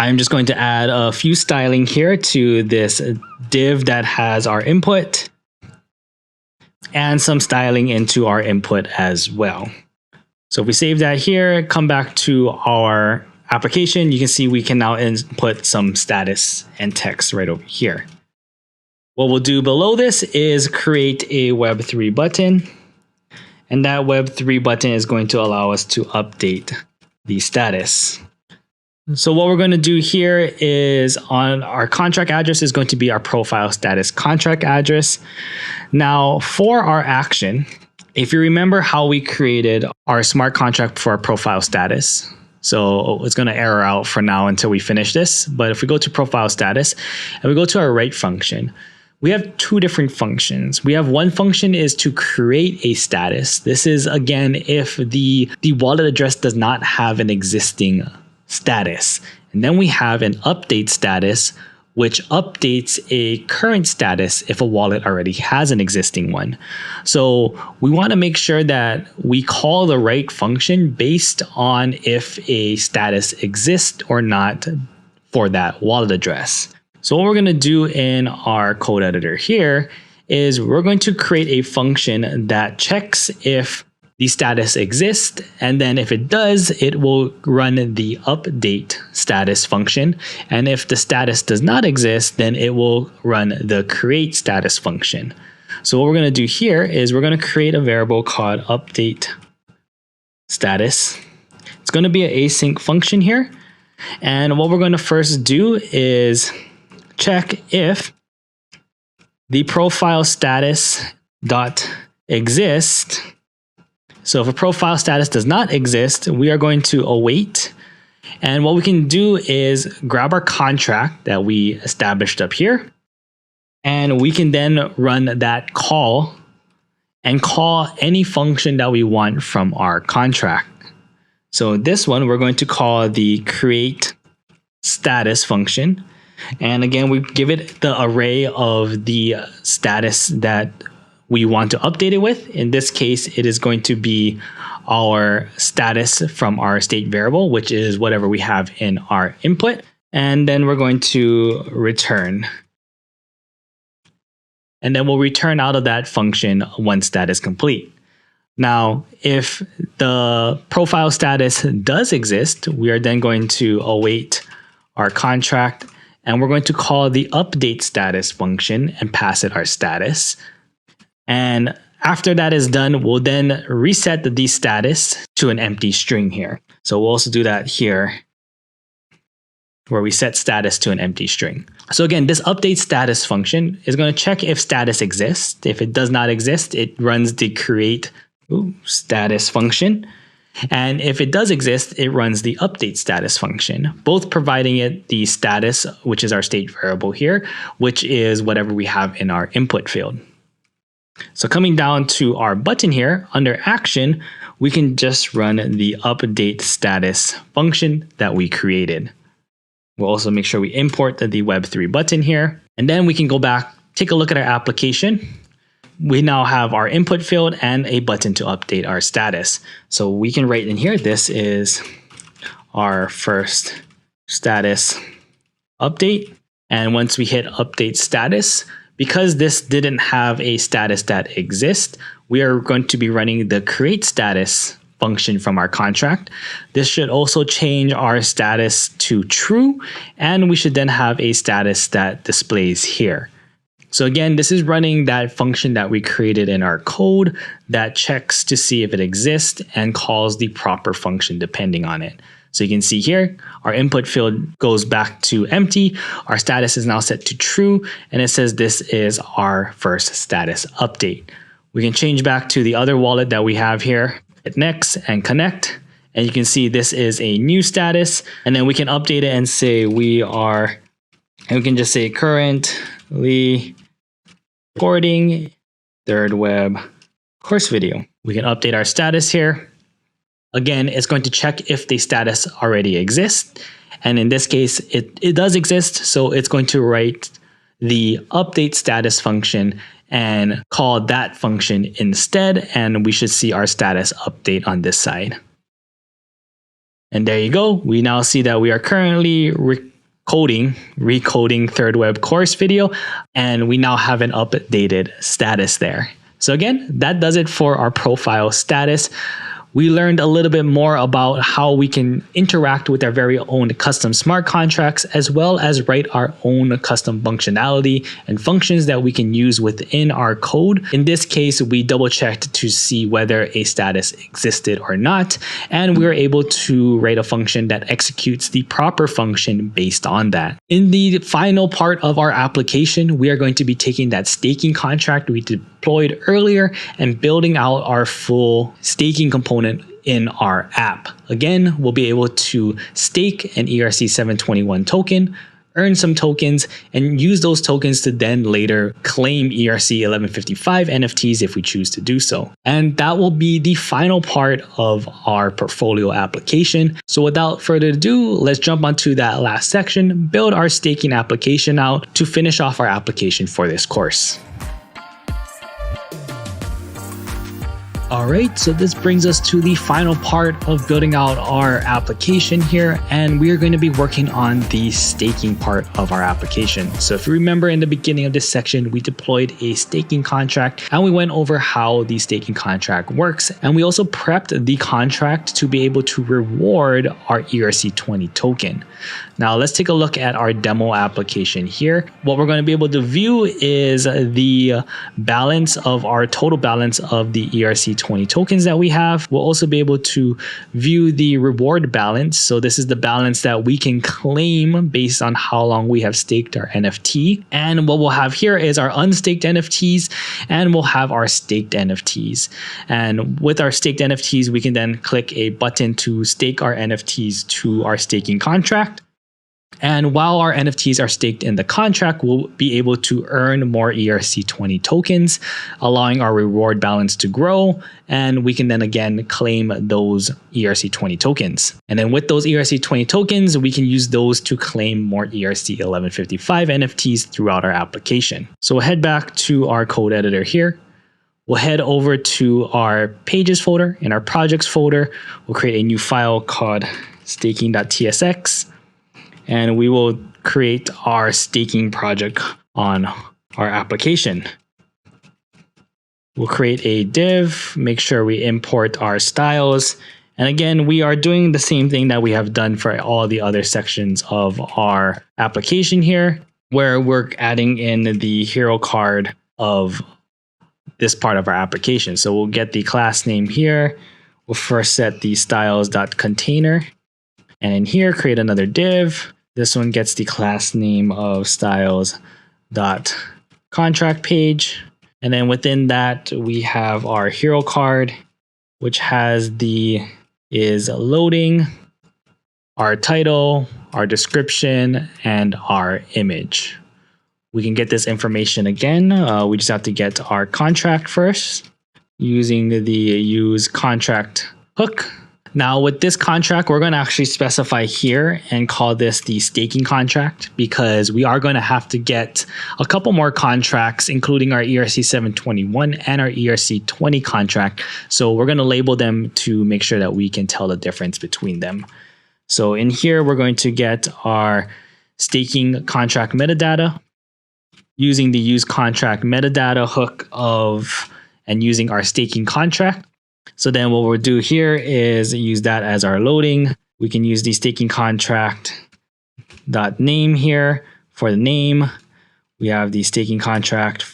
I'm just going to add a few styling here to this div that has our input and some styling into our input as well. So if we save that here, come back to our application, you can see we can now input some status and text right over here. What we'll do below this is create a web3 button. And that web3 button is going to allow us to update the status. So what we're going to do here is on our contract address is going to be our profile status contract address. Now for our action, if you remember how we created our smart contract for our profile status, so it's going to error out for now until we finish this. But if we go to profile status and we go to our write function, we have two different functions. We have one function is to create a status. This is again, if the wallet address does not have an existing status. And then we have an update status, which updates a current status if a wallet already has an existing one. So we want to make sure that we call the right function based on if a status exists or not for that wallet address. So what we're going to do in our code editor here is we're going to create a function that checks if the status exists, and then if it does, it will run the update status function. And if the status does not exist, then it will run the create status function. So what we're going to do here is we're going to create a variable called update status. It's going to be an async function here. And what we're going to first do is check if the profile status dot exist. So if a profile status does not exist, we are going to await. And what we can do is grab our contract that we established up here. And we can then run that call and call any function that we want from our contract. So this one, we're going to call the create status function. And again, we give it the array of the status that we want to update it with. In this case, it is going to be our status from our state variable, which is whatever we have in our input. And then we're going to return. And then we'll return out of that function once that is complete. Now, if the profile status does exist, we are then going to await our contract, and we're going to call the update status function and pass it our status. And after that is done, we'll then reset the status to an empty string here. So we'll also do that here where we set status to an empty string. So again, this update status function is going to check if status exists. If it does not exist, it runs the create status function. And if it does exist, it runs the update status function, both providing it the status, which is our state variable here, which is whatever we have in our input field. So coming down to our button here, under action, we can just run the update status function that we created. We'll also make sure we import the web3 button here. And then we can go back, take a look at our application. We now have our input field and a button to update our status. So we can write in here, this is our first status update. And once we hit update status, because this didn't have a status that exists, we are going to be running the create status function from our contract. This should also change our status to true, and we should then have a status that displays here. So again, this is running that function that we created in our code that checks to see if it exists and calls the proper function depending on it. So you can see here, our input field goes back to empty. Our status is now set to true, and it says this is our first status update. We can change back to the other wallet that we have here, hit next and connect. And you can see this is a new status. And then we can update it and say we can just say currently recording third web course video. We can update our status here. Again, it's going to check if the status already exists. And in this case, it does exist. So it's going to write the update status function and call that function instead. And we should see our status update on this side. And there you go. We now see that we are currently recoding third web course video, and we now have an updated status there. So again, that does it for our profile status. We learned a little bit more about how we can interact with our very own custom smart contracts, as well as write our own custom functionality and functions that we can use within our code. In this case, we double checked to see whether a status existed or not, and we were able to write a function that executes the proper function based on that. In the final part of our application, we are going to be taking that staking contract we deployed earlier and building out our full staking component in our app. Again, we'll be able to stake an ERC-721 token, earn some tokens, and use those tokens to then later claim ERC-1155 NFTs if we choose to do so. And that will be the final part of our portfolio application. So without further ado, let's jump onto that last section, build our staking application out to finish off our application for this course. Alright, so this brings us to the final part of building out our application here, and we are going to be working on the staking part of our application. So if you remember in the beginning of this section, we deployed a staking contract and we went over how the staking contract works, and we also prepped the contract to be able to reward our ERC20 token. Now let's take a look at our demo application here. What we're going to be able to view is the balance of our total balance of the ERC20 tokens that we have. We'll also be able to view the reward balance. So this is the balance that we can claim based on how long we have staked our NFT. And what we'll have here is our unstaked NFTs, and we'll have our staked NFTs. And with our staked NFTs, we can then click a button to stake our NFTs to our staking contract. And while our NFTs are staked in the contract, we'll be able to earn more ERC20 tokens, allowing our reward balance to grow. And we can then again claim those ERC20 tokens. And then with those ERC20 tokens, we can use those to claim more ERC1155 NFTs throughout our application. So we'll head back to our code editor here. We'll head over to our pages folder. In our projects folder, we'll create a new file called staking.tsx. And we will create our staking project on our application. We'll create a div, make sure we import our styles. And again, we are doing the same thing that we have done for all the other sections of our application here, where we're adding in the hero card of this part of our application. So we'll get the class name here. We'll first set the styles.container. And in here, create another div. This one gets the class name of styles.contract page. And then within that, we have our hero card, which is loading, our title, our description, and our image. We can get this information again. We just have to get our contract first using the use contract hook. Now with this contract, we're going to actually specify here and call this the staking contract, because we are going to have to get a couple more contracts, including our ERC-721 and our ERC-20 contract. So we're going to label them to make sure that we can tell the difference between them. So in here, we're going to get our staking contract metadata using the use contract metadata hook and using our staking contract. So then what we'll do here is use that as our loading. We can use the staking contract dot name here for the name. We have the staking contract,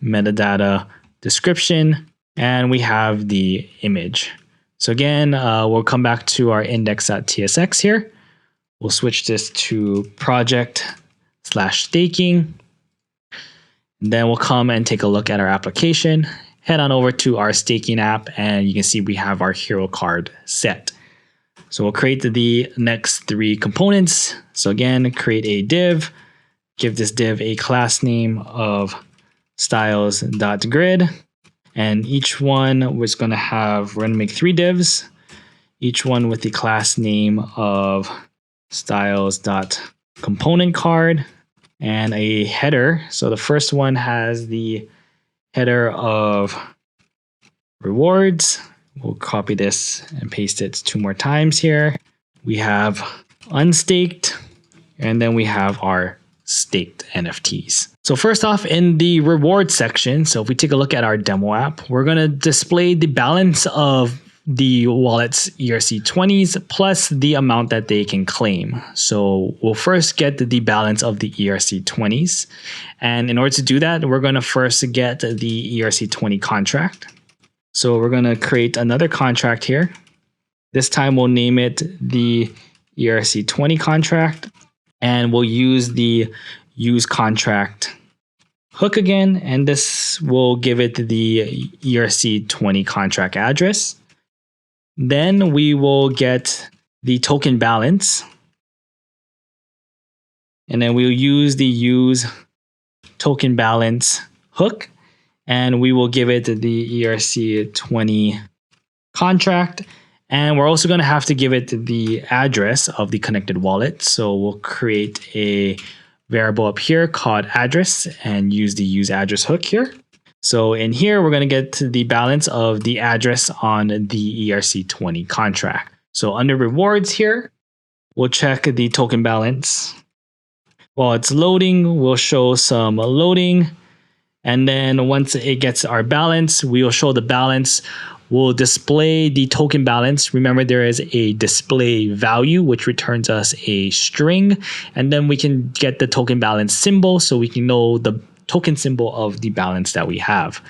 metadata, description, and we have the image. So again, we'll come back to our index.tsx here. We'll switch this to project/staking. Then we'll come and take a look at our application. Head on over to our staking app, and you can see we have our hero card set. So we'll create the next 3 components. So again, create a div, give this div a class name of styles.grid. And each one we're going to make 3 divs, each one with the class name of styles.component card and a header. So the first one has the header of rewards. We'll copy this and paste it 2 more times here. We have unstaked, and then we have our staked NFTs. So first off, in the reward section, so if we take a look at our demo app, we're going to display the balance of the wallet's ERC20s plus the amount that they can claim. So we'll first get the balance of the ERC20s. And in order to do that, we're going to first get the ERC20 contract. So we're going to create another contract here. This time we'll name it the ERC20 contract, and we'll use the use contract hook again, and this will give it the ERC20 contract address. Then we will get the token balance, and then we'll use the use token balance hook, and we will give it the ERC20 contract. And we're also going to have to give it the address of the connected wallet. So we'll create a variable up here called address and use the use address hook here. So in here, we're going to get the balance of the address on the ERC20 contract. So under rewards here, we'll check the token balance. While it's loading, we'll show some loading. And then once it gets our balance, we'll show the balance. We'll display the token balance. Remember, there is a display value, which returns us a string. And then we can get the token balance symbol so we can know the token symbol of the balance that we have.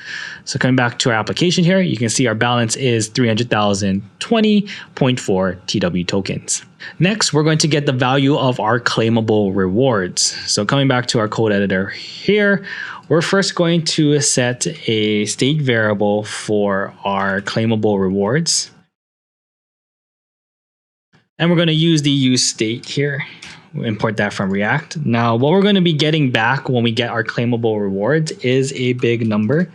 So coming back to our application here, you can see our balance is 300,020.4 TW tokens. Next, we're going to get the value of our claimable rewards. So coming back to our code editor here, we're first going to set a state variable for our claimable rewards. And we're going to use the use state here. We'll import that from React. Now, what we're going to be getting back when we get our claimable rewards is a big number.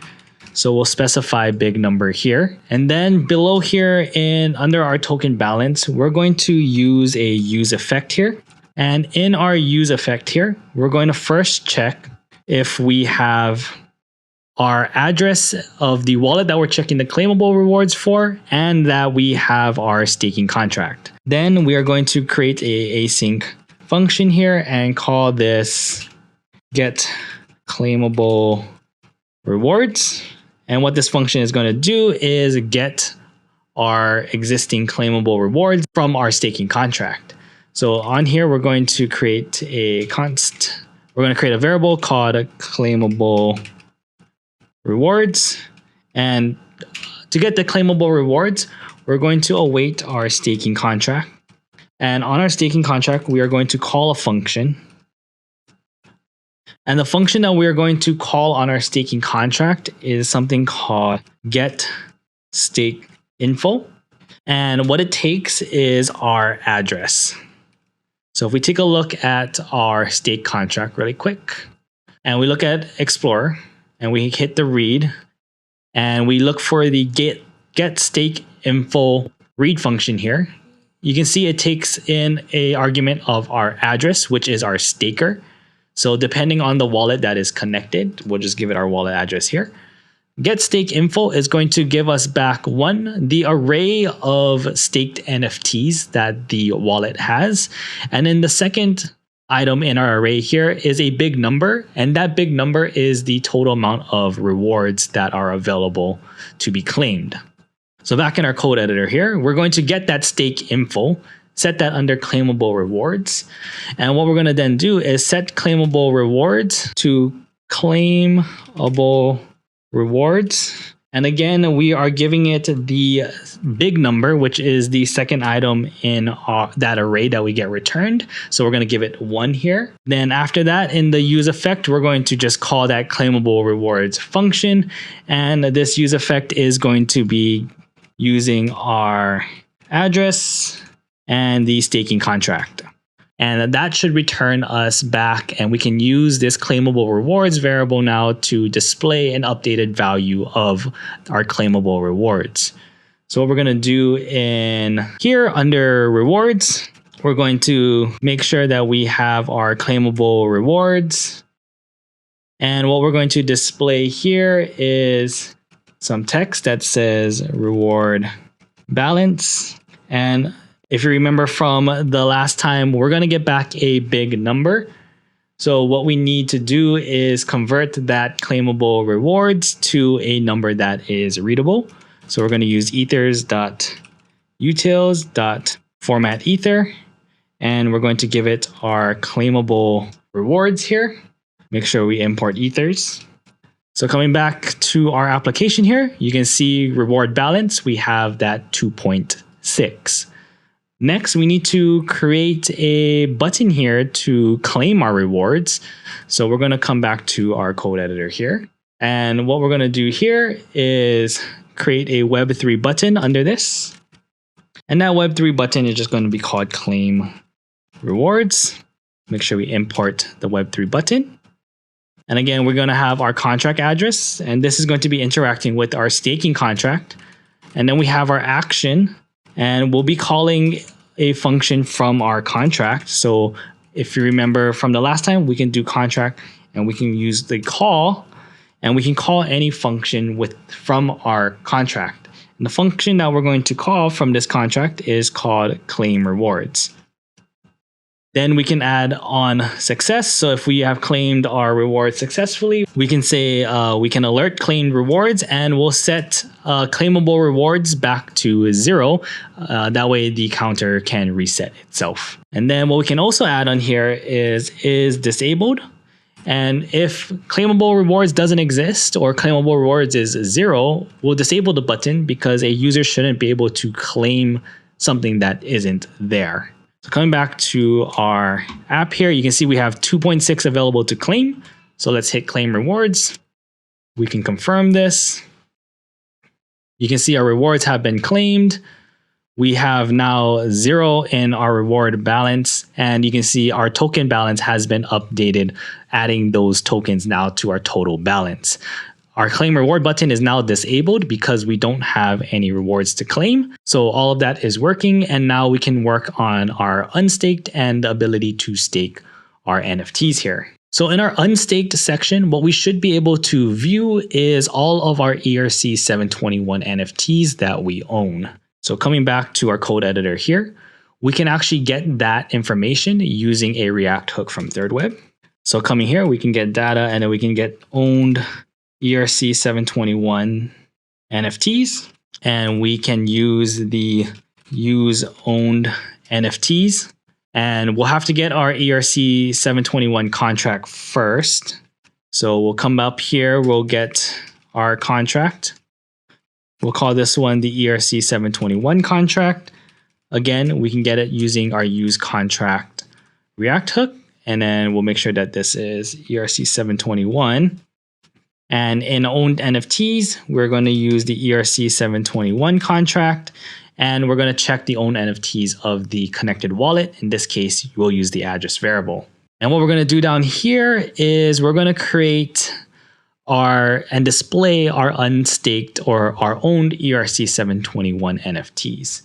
So we'll specify big number here. And then below here under our token balance, we're going to use a use effect here. And in our use effect here, we're going to first check if we have our address of the wallet that we're checking the claimable rewards for, and that we have our staking contract. Then we are going to create a async function here and call this get claimable rewards. And what this function is going to do is get our existing claimable rewards from our staking contract. So on here, we're going to create a variable called claimable rewards. And to get the claimable rewards, we're going to await our staking contract. And on our staking contract, we are going to call a function. And the function that we are going to call on our staking contract is something called getStakeInfo. And what it takes is our address. So if we take a look at our stake contract really quick, and we look at Explorer, and we hit the read, and we look for the getStakeInfo read function here, you can see it takes in an argument of our address, which is our staker. So depending on the wallet that is connected, we'll just give it our wallet address here. GetStakeInfo is going to give us back the array of staked NFTs that the wallet has. And then the second item in our array here is a big number. And that big number is the total amount of rewards that are available to be claimed. So back in our code editor here, we're going to get that stake info, set that under claimable rewards. And what we're going to then do is set claimable rewards to claimable rewards. And again, we are giving it the big number, which is the second item in that array that we get returned. So we're going to give it 1 here. Then after that, in the use effect, we're going to just call that claimable rewards function. And this use effect is going to be using our address and the staking contract. And that should return us back, and we can use this claimable rewards variable now to display an updated value of our claimable rewards. So what we're going to do in here under rewards, we're going to make sure that we have our claimable rewards. And what we're going to display here is some text that says reward balance. And if you remember from the last time, we're going to get back a big number. So what we need to do is convert that claimable rewards to a number that is readable. So we're going to use ethers.utils.formatEther, and we're going to give it our claimable rewards here. Make sure we import ethers. So coming back to our application here, you can see reward balance. We have that 2.6. Next, we need to create a button here to claim our rewards. So we're going to come back to our code editor here. And what we're going to do here is create a web3 button under this. And that web3 button is just going to be called claim rewards. Make sure we import the web3 button. And again, we're going to have our contract address, and this is going to be interacting with our staking contract. And then we have our action, and we'll be calling a function from our contract. So if you remember from the last time, we can do contract and we can use the call, and we can call any function from our contract. And the function that we're going to call from this contract is called claim rewards. Then we can add on success. So if we have claimed our reward successfully, we can say we can alert claimed rewards, and we'll set claimable rewards back to 0. That way the counter can reset itself. And then what we can also add on here is disabled. And if claimable rewards doesn't exist or claimable rewards is 0, we'll disable the button because a user shouldn't be able to claim something that isn't there. So coming back to our app here, you can see we have 2.6 available to claim. So let's hit claim rewards. We can confirm this. You can see our rewards have been claimed. We have now 0 in our reward balance, and you can see our token balance has been updated, adding those tokens now to our total balance. Our claim reward button is now disabled because we don't have any rewards to claim. So all of that is working, and now we can work on our unstaked and the ability to stake our NFTs here. So in our unstaked section, what we should be able to view is all of our ERC 721 NFTs that we own. So coming back to our code editor here, we can actually get that information using a React hook from ThirdWeb. So coming here, we can get data, and then we can get owned ERC 721 NFTs, and we can use the use owned NFTs, and we'll have to get our ERC 721 contract first. So we'll come up here, we'll get our contract. We'll call this one the ERC 721 contract. Again, we can get it using our use contract React hook, and then we'll make sure that this is ERC 721. And in owned NFTs, we're going to use the ERC 721 contract, and we're going to check the owned NFTs of the connected wallet. In this case, we'll use the address variable. And what we're going to do down here is we're going to create and display our unstaked or our owned ERC 721 NFTs.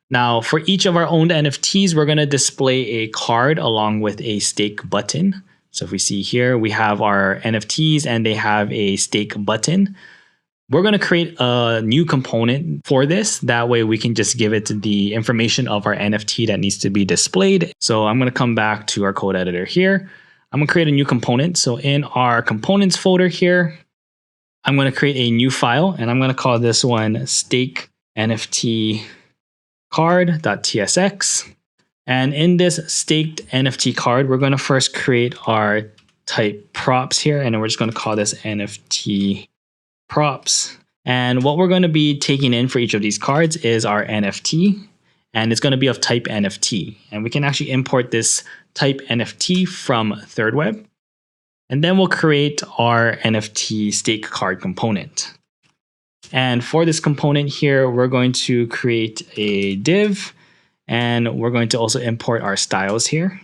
Now, for each of our owned NFTs, we're going to display a card along with a stake button. So if we see here, we have our NFTs and they have a stake button. We're going to create a new component for this. That way we can just give it the information of our NFT that needs to be displayed. So I'm going to come back to our code editor here. I'm going to create a new component. So in our components folder here, I'm going to create a new file, and I'm going to call this one stake NFT card.tsx. And in this staked NFT card, we're going to first create our type props here, and then we're just going to call this NFT props. And what we're going to be taking in for each of these cards is our NFT, and it's going to be of type NFT. And we can actually import this type NFT from ThirdWeb. And then we'll create our NFT stake card component. And for this component here, we're going to create a div, and we're going to also import our styles here.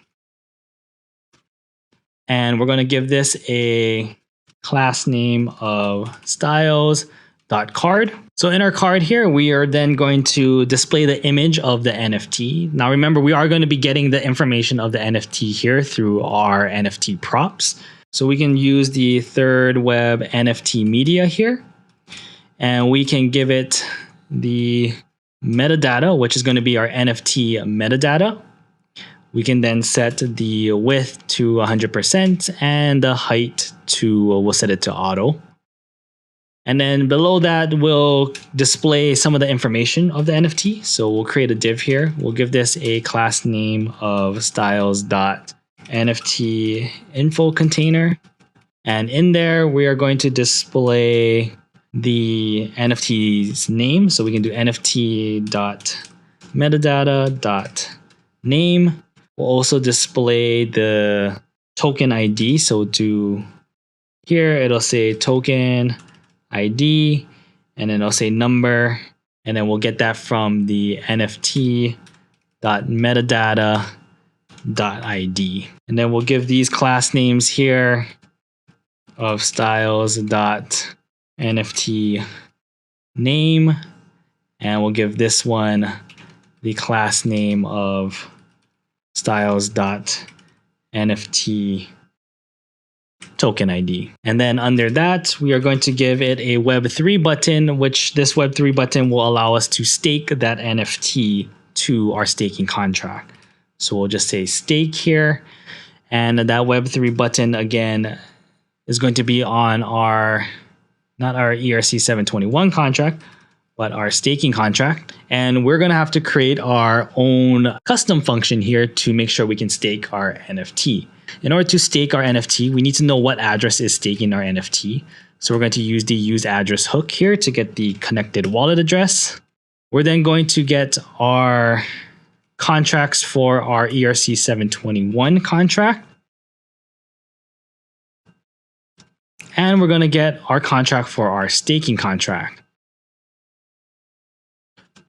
And we're going to give this a class name of styles.card. So in our card here, we are then going to display the image of the NFT. Now remember, we are going to be getting the information of the NFT here through our NFT props. So we can use the ThirdWeb NFT media here, and we can give it the metadata, which is going to be our NFT metadata. We can then set the width to 100% and the height to, we'll set it to auto. And then below that, we'll display some of the information of the NFT. So we'll create a div here. We'll give this a class name of styles.NFT info container. And in there, we are going to display the NFT's name. So we can do nft.metadata.name. We'll also display the token ID. So to here, it'll say token ID, and then it'll say number, and then we'll get that from the nft.metadata.id. And then we'll give these class names here of styles.nft name, and we'll give this one the class name of styles.nft token ID. And then under that, we are going to give it a web3 button, which this web3 button will allow us to stake that NFT to our staking contract. So we'll just say stake here. And that web3 button, again, is going to be on our, not our ERC 721 contract, but our staking contract. And we're going to have to create our own custom function here to make sure we can stake our NFT. In order to stake our NFT, we need to know what address is staking our NFT. So we're going to use the use address hook here to get the connected wallet address. We're then going to get our contracts for our ERC 721 contract. And we're going to get our contract for our staking contract.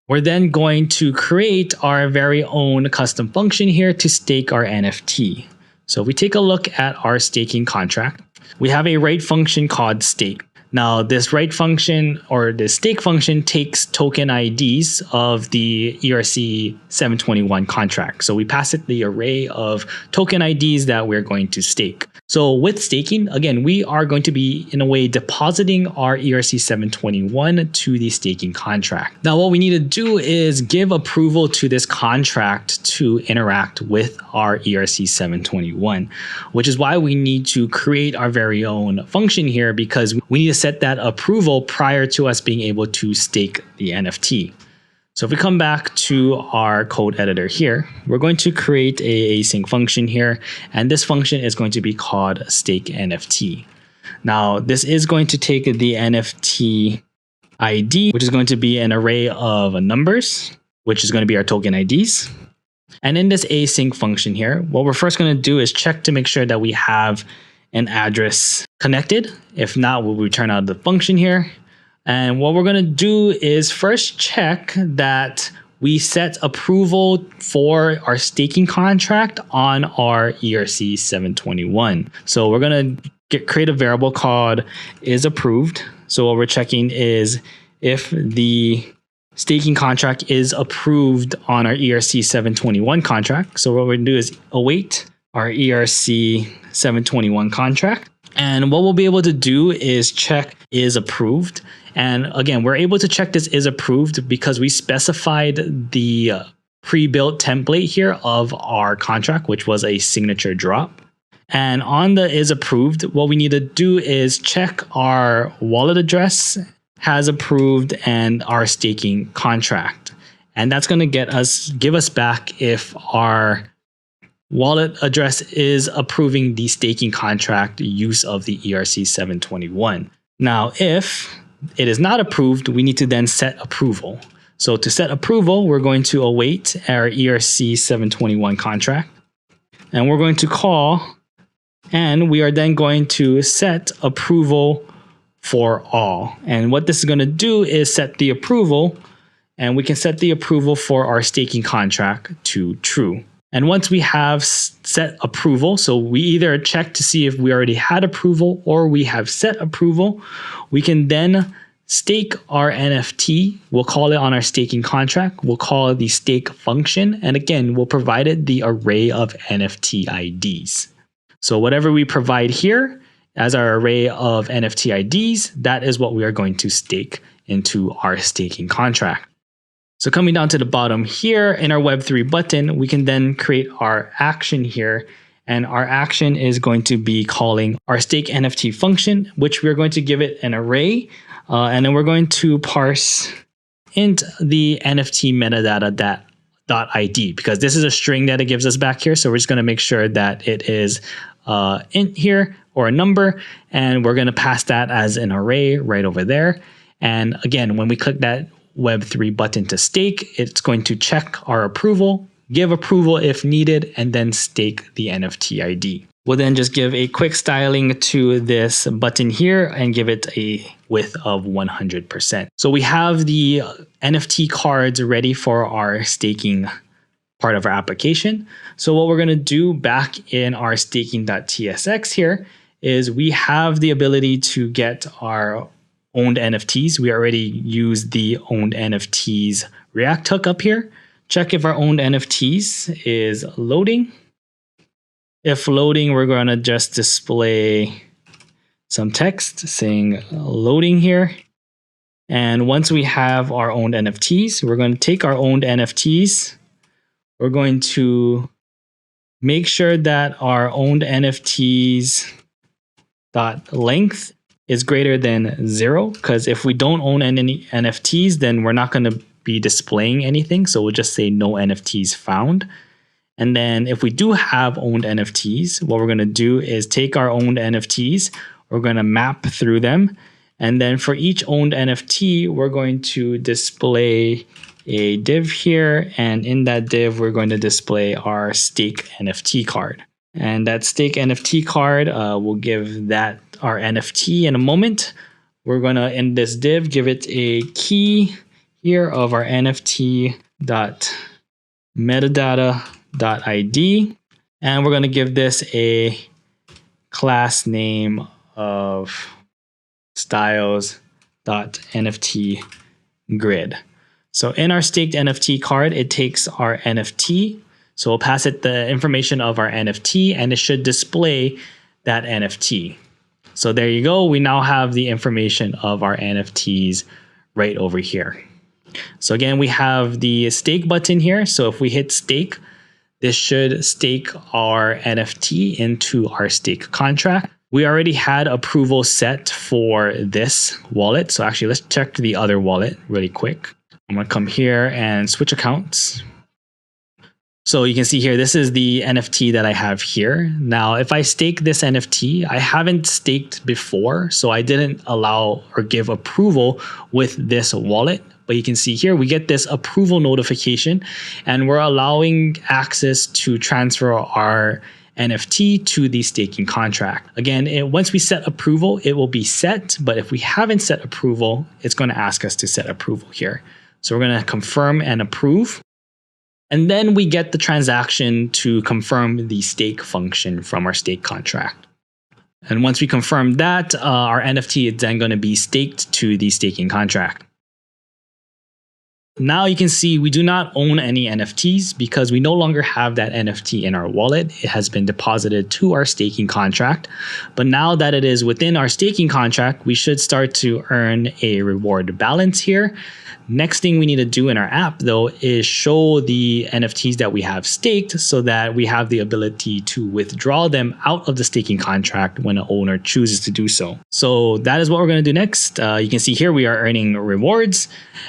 We're then going to create our very own custom function here to stake our NFT. So if we take a look at our staking contract, we have a write function called stake. Now this write function or the stake function takes token IDs of the ERC 721 contract. So we pass it the array of token IDs that we're going to stake. So with staking, again, we are going to be in a way depositing our ERC 721 to the staking contract. Now what we need to do is give approval to this contract to interact with our ERC 721, which is why we need to create our very own function here, because we need to set that approval prior to us being able to stake the NFT. So if we come back to our code editor here, we're going to create a async function here, and this function is going to be called stake NFT. Now this is going to take the NFT ID, which is going to be an array of numbers, which is going to be our token IDs. And in this async function here, what we're first going to do is check to make sure that we have an address connected. If not, we'll return out the function here. And what we're going to do is first check that we set approval for our staking contract on our ERC 721. So we're going to create a variable called isApproved. So what we're checking is if the staking contract is approved on our ERC 721 contract. So what we're going to do is await our ERC 721 contract. And what we'll be able to do is check is approved. And again, we're able to check this is approved because we specified the pre-built template here of our contract, which was a signature drop. And on the is approved, what we need to do is check our wallet address has approved and our staking contract. And that's going to give us back if our wallet address is approving the staking contract use of the ERC-721. Now, if it is not approved, we need to then set approval. So to set approval, we're going to await our ERC-721 contract, and we're going to call, and we are then going to set approval for all. And what this is going to do is set the approval, and we can set the approval for our staking contract to true. And once we have set approval, so we either check to see if we already had approval or we have set approval, we can then stake our NFT. We'll call it on our staking contract. We'll call it the stake function. And again, we'll provide it the array of NFT IDs. So whatever we provide here as our array of NFT IDs, that is what we are going to stake into our staking contract. So coming down to the bottom here in our Web3 button, we can then create our action here. And our action is going to be calling our stake NFT function, which we're going to give it an array. And then we're going to parse int the NFT metadata .id, because this is a string that it gives us back here. So we're just going to make sure that it is int here or a number. And we're going to pass that as an array right over there. And again, when we click that Web3 button to stake, it's going to check our approval, give approval if needed, and then stake the NFT ID. We'll then just give a quick styling to this button here and give it a width of 100%. So we have the NFT cards ready for our staking part of our application. So what we're going to do back in our staking.tsx here is we have the ability to get our owned NFTs. We already use the owned NFTs React hook up here. Check if our owned NFTs is loading. If loading, we're going to just display some text saying loading here. And once we have our owned NFTs, we're going to take our owned NFTs. We're going to make sure that our owned NFTs dot length is greater than 0, because if we don't own any NFTs, then we're not going to be displaying anything. So we'll just say no NFTs found. And then if we do have owned NFTs, what we're going to do is take our owned NFTs, we're going to map through them. And then for each owned NFT, we're going to display a div here. And in that div, we're going to display our stake NFT card. And that stake NFT card, we'll give that our NFT in a moment. We're going to, in this div, give it a key here of our NFT.metadata.id. And we're going to give this a class name of styles.NFT grid. So in our staked NFT card, it takes our NFT. So we'll pass it the information of our NFT, and it should display that NFT. So there you go. We now have the information of our NFTs right over here. So again, we have the stake button here. So if we hit stake, this should stake our NFT into our stake contract. We already had approval set for this wallet. So actually, let's check the other wallet really quick. I'm going to come here and switch accounts. So you can see here, this is the NFT that I have here. Now, if I stake this NFT, I haven't staked before, so I didn't allow or give approval with this wallet. But you can see here, we get this approval notification, and we're allowing access to transfer our NFT to the staking contract. Again, once we set approval, it will be set. But if we haven't set approval, it's going to ask us to set approval here. So we're going to confirm and approve. And then we get the transaction to confirm the stake function from our stake contract. And once we confirm that, our NFT is then going to be staked to the staking contract. Now you can see we do not own any NFTs because we no longer have that NFT in our wallet. It has been deposited to our staking contract. But now that it is within our staking contract, we should start to earn a reward balance here. Next thing we need to do in our app, though, is show the NFTs that we have staked so that we have the ability to withdraw them out of the staking contract when an owner chooses to do so. So that is what we're going to do next. You can see here we are earning rewards,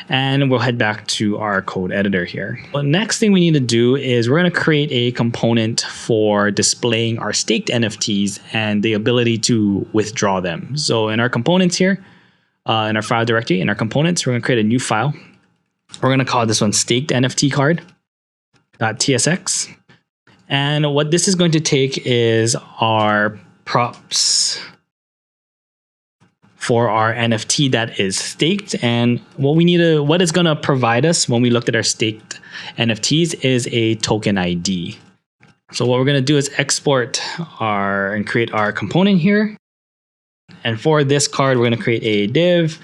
and we'll head back back to our code editor here. The next thing we need to do is we're going to create a component for displaying our staked NFTs and the ability to withdraw them. So in our components here, in our file directory, in our components, we're going to create a new file. We're going to call this one staked NFT card.tsx. And what this is going to take is our props for our NFT that is staked. And what it's going to provide us when we looked at our staked NFTs is a token ID. So what we're going to do is export and create our component here. And for this card, we're going to create a div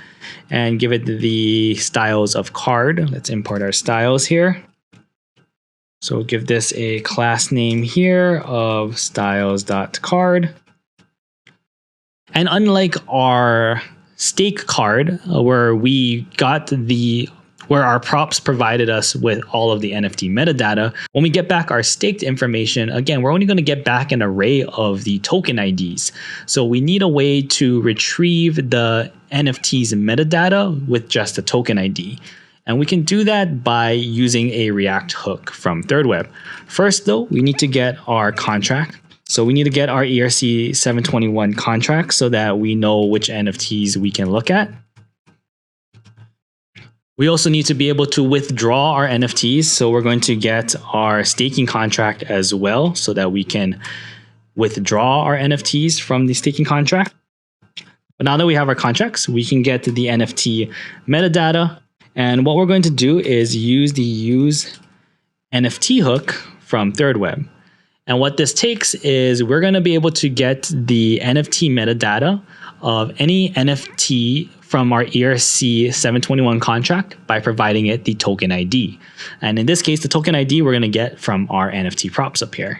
and give it the styles of card. Let's import our styles here. So we'll give this a class name here of styles.card. And unlike our stake card, where our props provided us with all of the NFT metadata, when we get back our staked information, again, we're only going to get back an array of the token IDs. So we need a way to retrieve the NFT's metadata with just a token ID. And we can do that by using a React hook from ThirdWeb. First, though, we need to get our contract. So we need to get our ERC 721 contract so that we know which NFTs we can look at. We also need to be able to withdraw our NFTs. So we're going to get our staking contract as well so that we can withdraw our NFTs from the staking contract. But now that we have our contracts, we can get the NFT metadata. And what we're going to do is use the use NFT hook from ThirdWeb. And what this takes is we're going to be able to get the NFT metadata of any NFT from our ERC 721 contract by providing it the token ID. And in this case, the token ID we're going to get from our NFT props up here.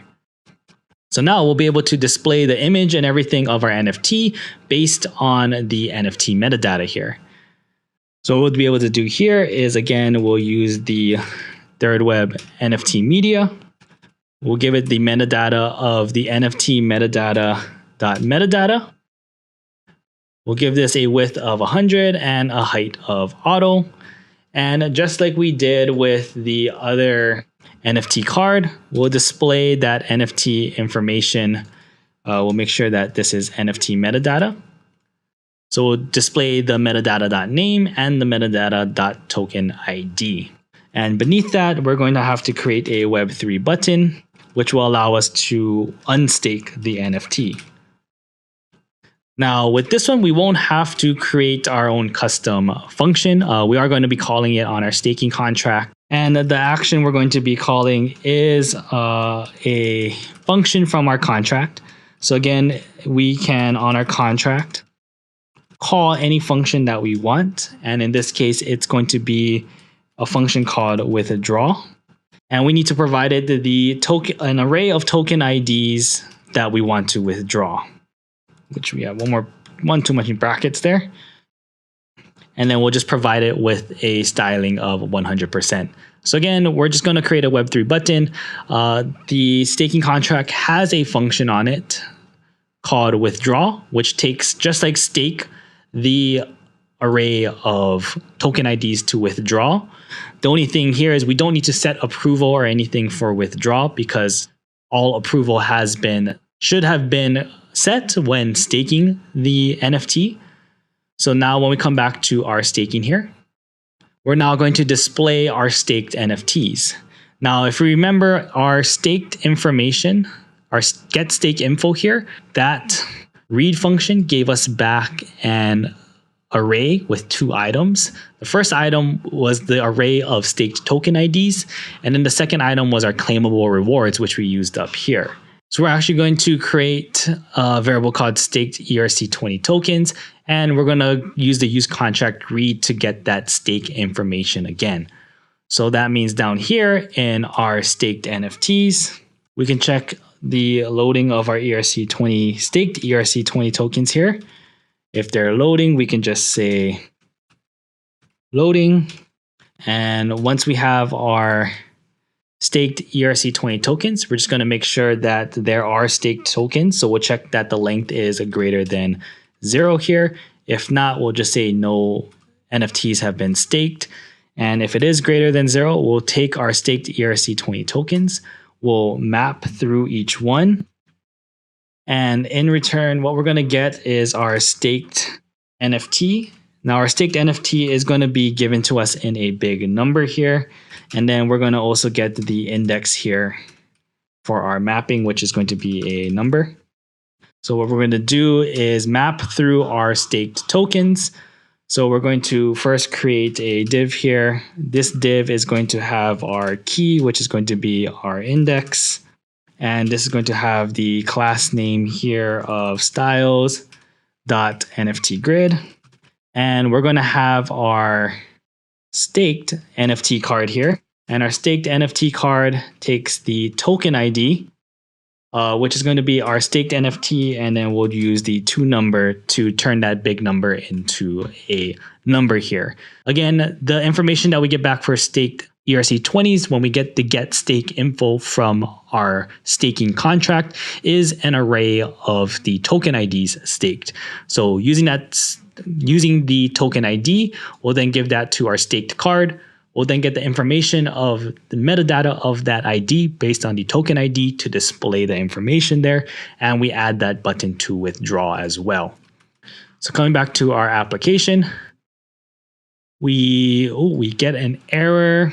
So now we'll be able to display the image and everything of our NFT based on the NFT metadata here. So what we'll be able to do here is, again, we'll use the ThirdWeb NFT media. We'll give it the metadata of the NFT metadata.metadata. We'll give this a width of 100 and a height of auto. And just like we did with the other NFT card, we'll display that NFT information. We'll make sure that this is NFT metadata. So we'll display the metadata.name and the metadata.token ID. And beneath that, we're going to have to create a Web3 button, which will allow us to unstake the NFT. Now, with this one, we won't have to create our own custom function. We are going to be calling it on our staking contract. And the action we're going to be calling is a function from our contract. So again, we can, on our contract, call any function that we want. And in this case, it's going to be a function called withdraw. And we need to provide it an array of token IDs that we want to withdraw, which we have one too much in brackets there. And then we'll just provide it with a styling of 100%. So again, we're just going to create a Web3 button. The staking contract has a function on it called withdraw, which takes, just like stake, the array of token IDs to withdraw. The only thing here is we don't need to set approval or anything for withdraw because all approval should have been set when staking the NFT. So now when we come back to our staking here, we're now going to display our staked NFTs. Now, if we remember our staked information, our get stake info here, that read function gave us back an array with two items. The first item was the array of staked token IDs, and then the second item was our claimable rewards, which we used up here. So we're actually going to create a variable called staked ERC20 tokens, and we're going to use the use contract read to get that stake information again. So that means down here in our staked NFTs, we can check the loading of our ERC20 staked ERC20 tokens here. If they're loading, we can just say loading. And once we have our staked ERC20 tokens, we're just going to make sure that there are staked tokens. So we'll check that the length is greater than 0 here. If not, we'll just say no NFTs have been staked. And if it is greater than 0, we'll take our staked ERC20 tokens, we'll map through each one. And in return, what we're going to get is our staked NFT. Now, our staked NFT is going to be given to us in a big number here. And then we're going to also get the index here for our mapping, which is going to be a number. So what we're going to do is map through our staked tokens. So we're going to first create a div here. This div is going to have our key, which is going to be our index. And this is going to have the class name here of styles.nftgrid. And we're going to have our staked NFT card here. And our staked NFT card takes the token ID, which is going to be our staked NFT, and then we'll use the 2 number to turn that big number into a number here. Again, the information that we get back for staked ERC20s when we get the get stake info from our staking contract is an array of the token IDs staked. So using the token ID, we'll then give that to our staked card. We'll then get the information of the metadata of that ID based on the token ID to display the information there. And we add that button to withdraw as well. So coming back to our application, we get an error.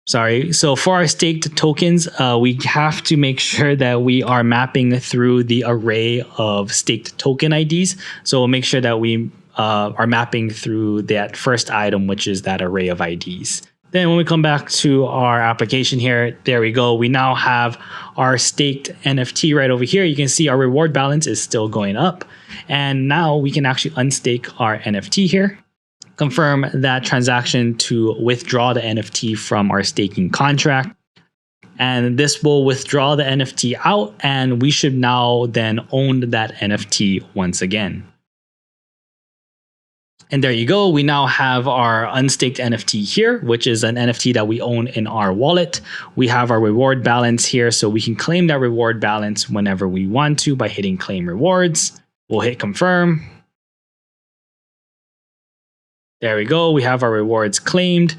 Sorry. So for our staked tokens, we have to make sure that we are mapping through the array of staked token IDs. So we'll make sure that we are mapping through that first item, which is that array of IDs. Then when we come back to our application here, there we go. We now have our staked NFT right over here. You can see our reward balance is still going up. And now we can actually unstake our NFT here, confirm that transaction to withdraw the NFT from our staking contract. And this will withdraw the NFT out, and we should now then own that NFT once again. And there you go. We now have our unstaked NFT here, which is an NFT that we own in our wallet. We have our reward balance here, so we can claim that reward balance whenever we want to by hitting claim rewards. We'll hit confirm. There we go. We have our rewards claimed,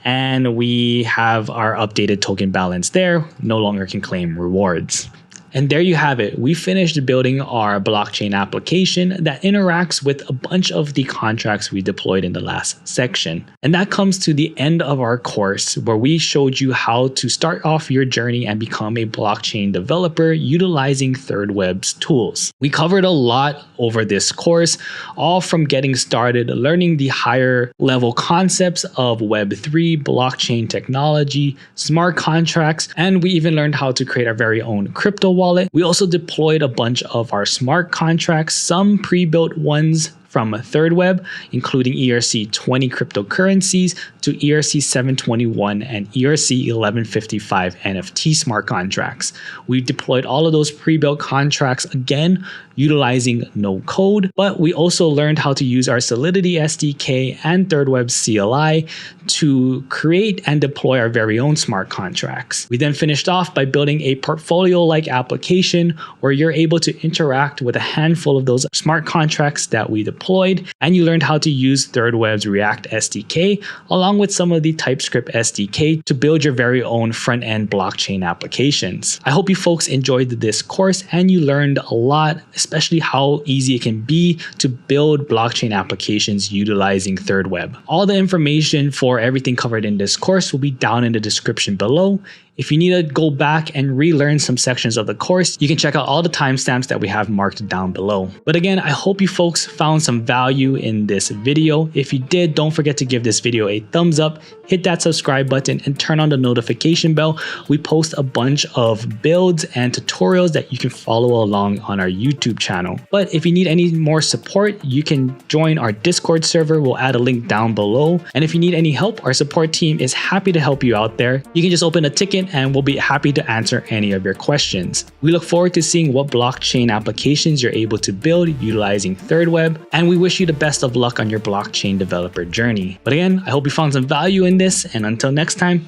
and we have our updated token balance there. No longer can claim rewards. And there you have it. We finished building our blockchain application that interacts with a bunch of the contracts we deployed in the last section. And that comes to the end of our course, where we showed you how to start off your journey and become a blockchain developer utilizing ThirdWeb's tools. We covered a lot over this course, all from getting started, learning the higher level concepts of Web3, blockchain technology, smart contracts, and we even learned how to create our very own crypto wallet. We also deployed a bunch of our smart contracts, some pre-built ones from ThirdWeb, including ERC20 cryptocurrencies to ERC721 and ERC1155 NFT smart contracts. We deployed all of those pre-built contracts again, utilizing no code, but we also learned how to use our Solidity SDK and ThirdWeb CLI to create and deploy our very own smart contracts. We then finished off by building a portfolio-like application where you're able to interact with a handful of those smart contracts that we deployed, and you learned how to use ThirdWeb's React SDK along with some of the TypeScript SDK to build your very own front-end blockchain applications. I hope you folks enjoyed this course and you learned a lot, especially how easy it can be to build blockchain applications utilizing ThirdWeb. All the information for everything covered in this course will be down in the description below. If you need to go back and relearn some sections of the course, you can check out all the timestamps that we have marked down below. But again, I hope you folks found some value in this video. If you did, don't forget to give this video a thumbs up, hit that subscribe button, and turn on the notification bell. We post a bunch of builds and tutorials that you can follow along on our YouTube channel. But if you need any more support, you can join our Discord server. We'll add a link down below. And if you need any help, our support team is happy to help you out there. You can just open a ticket and we'll be happy to answer any of your questions. We look forward to seeing what blockchain applications you're able to build utilizing ThirdWeb, and we wish you the best of luck on your blockchain developer journey. But again, I hope you found some value in this, and until next time,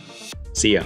see ya.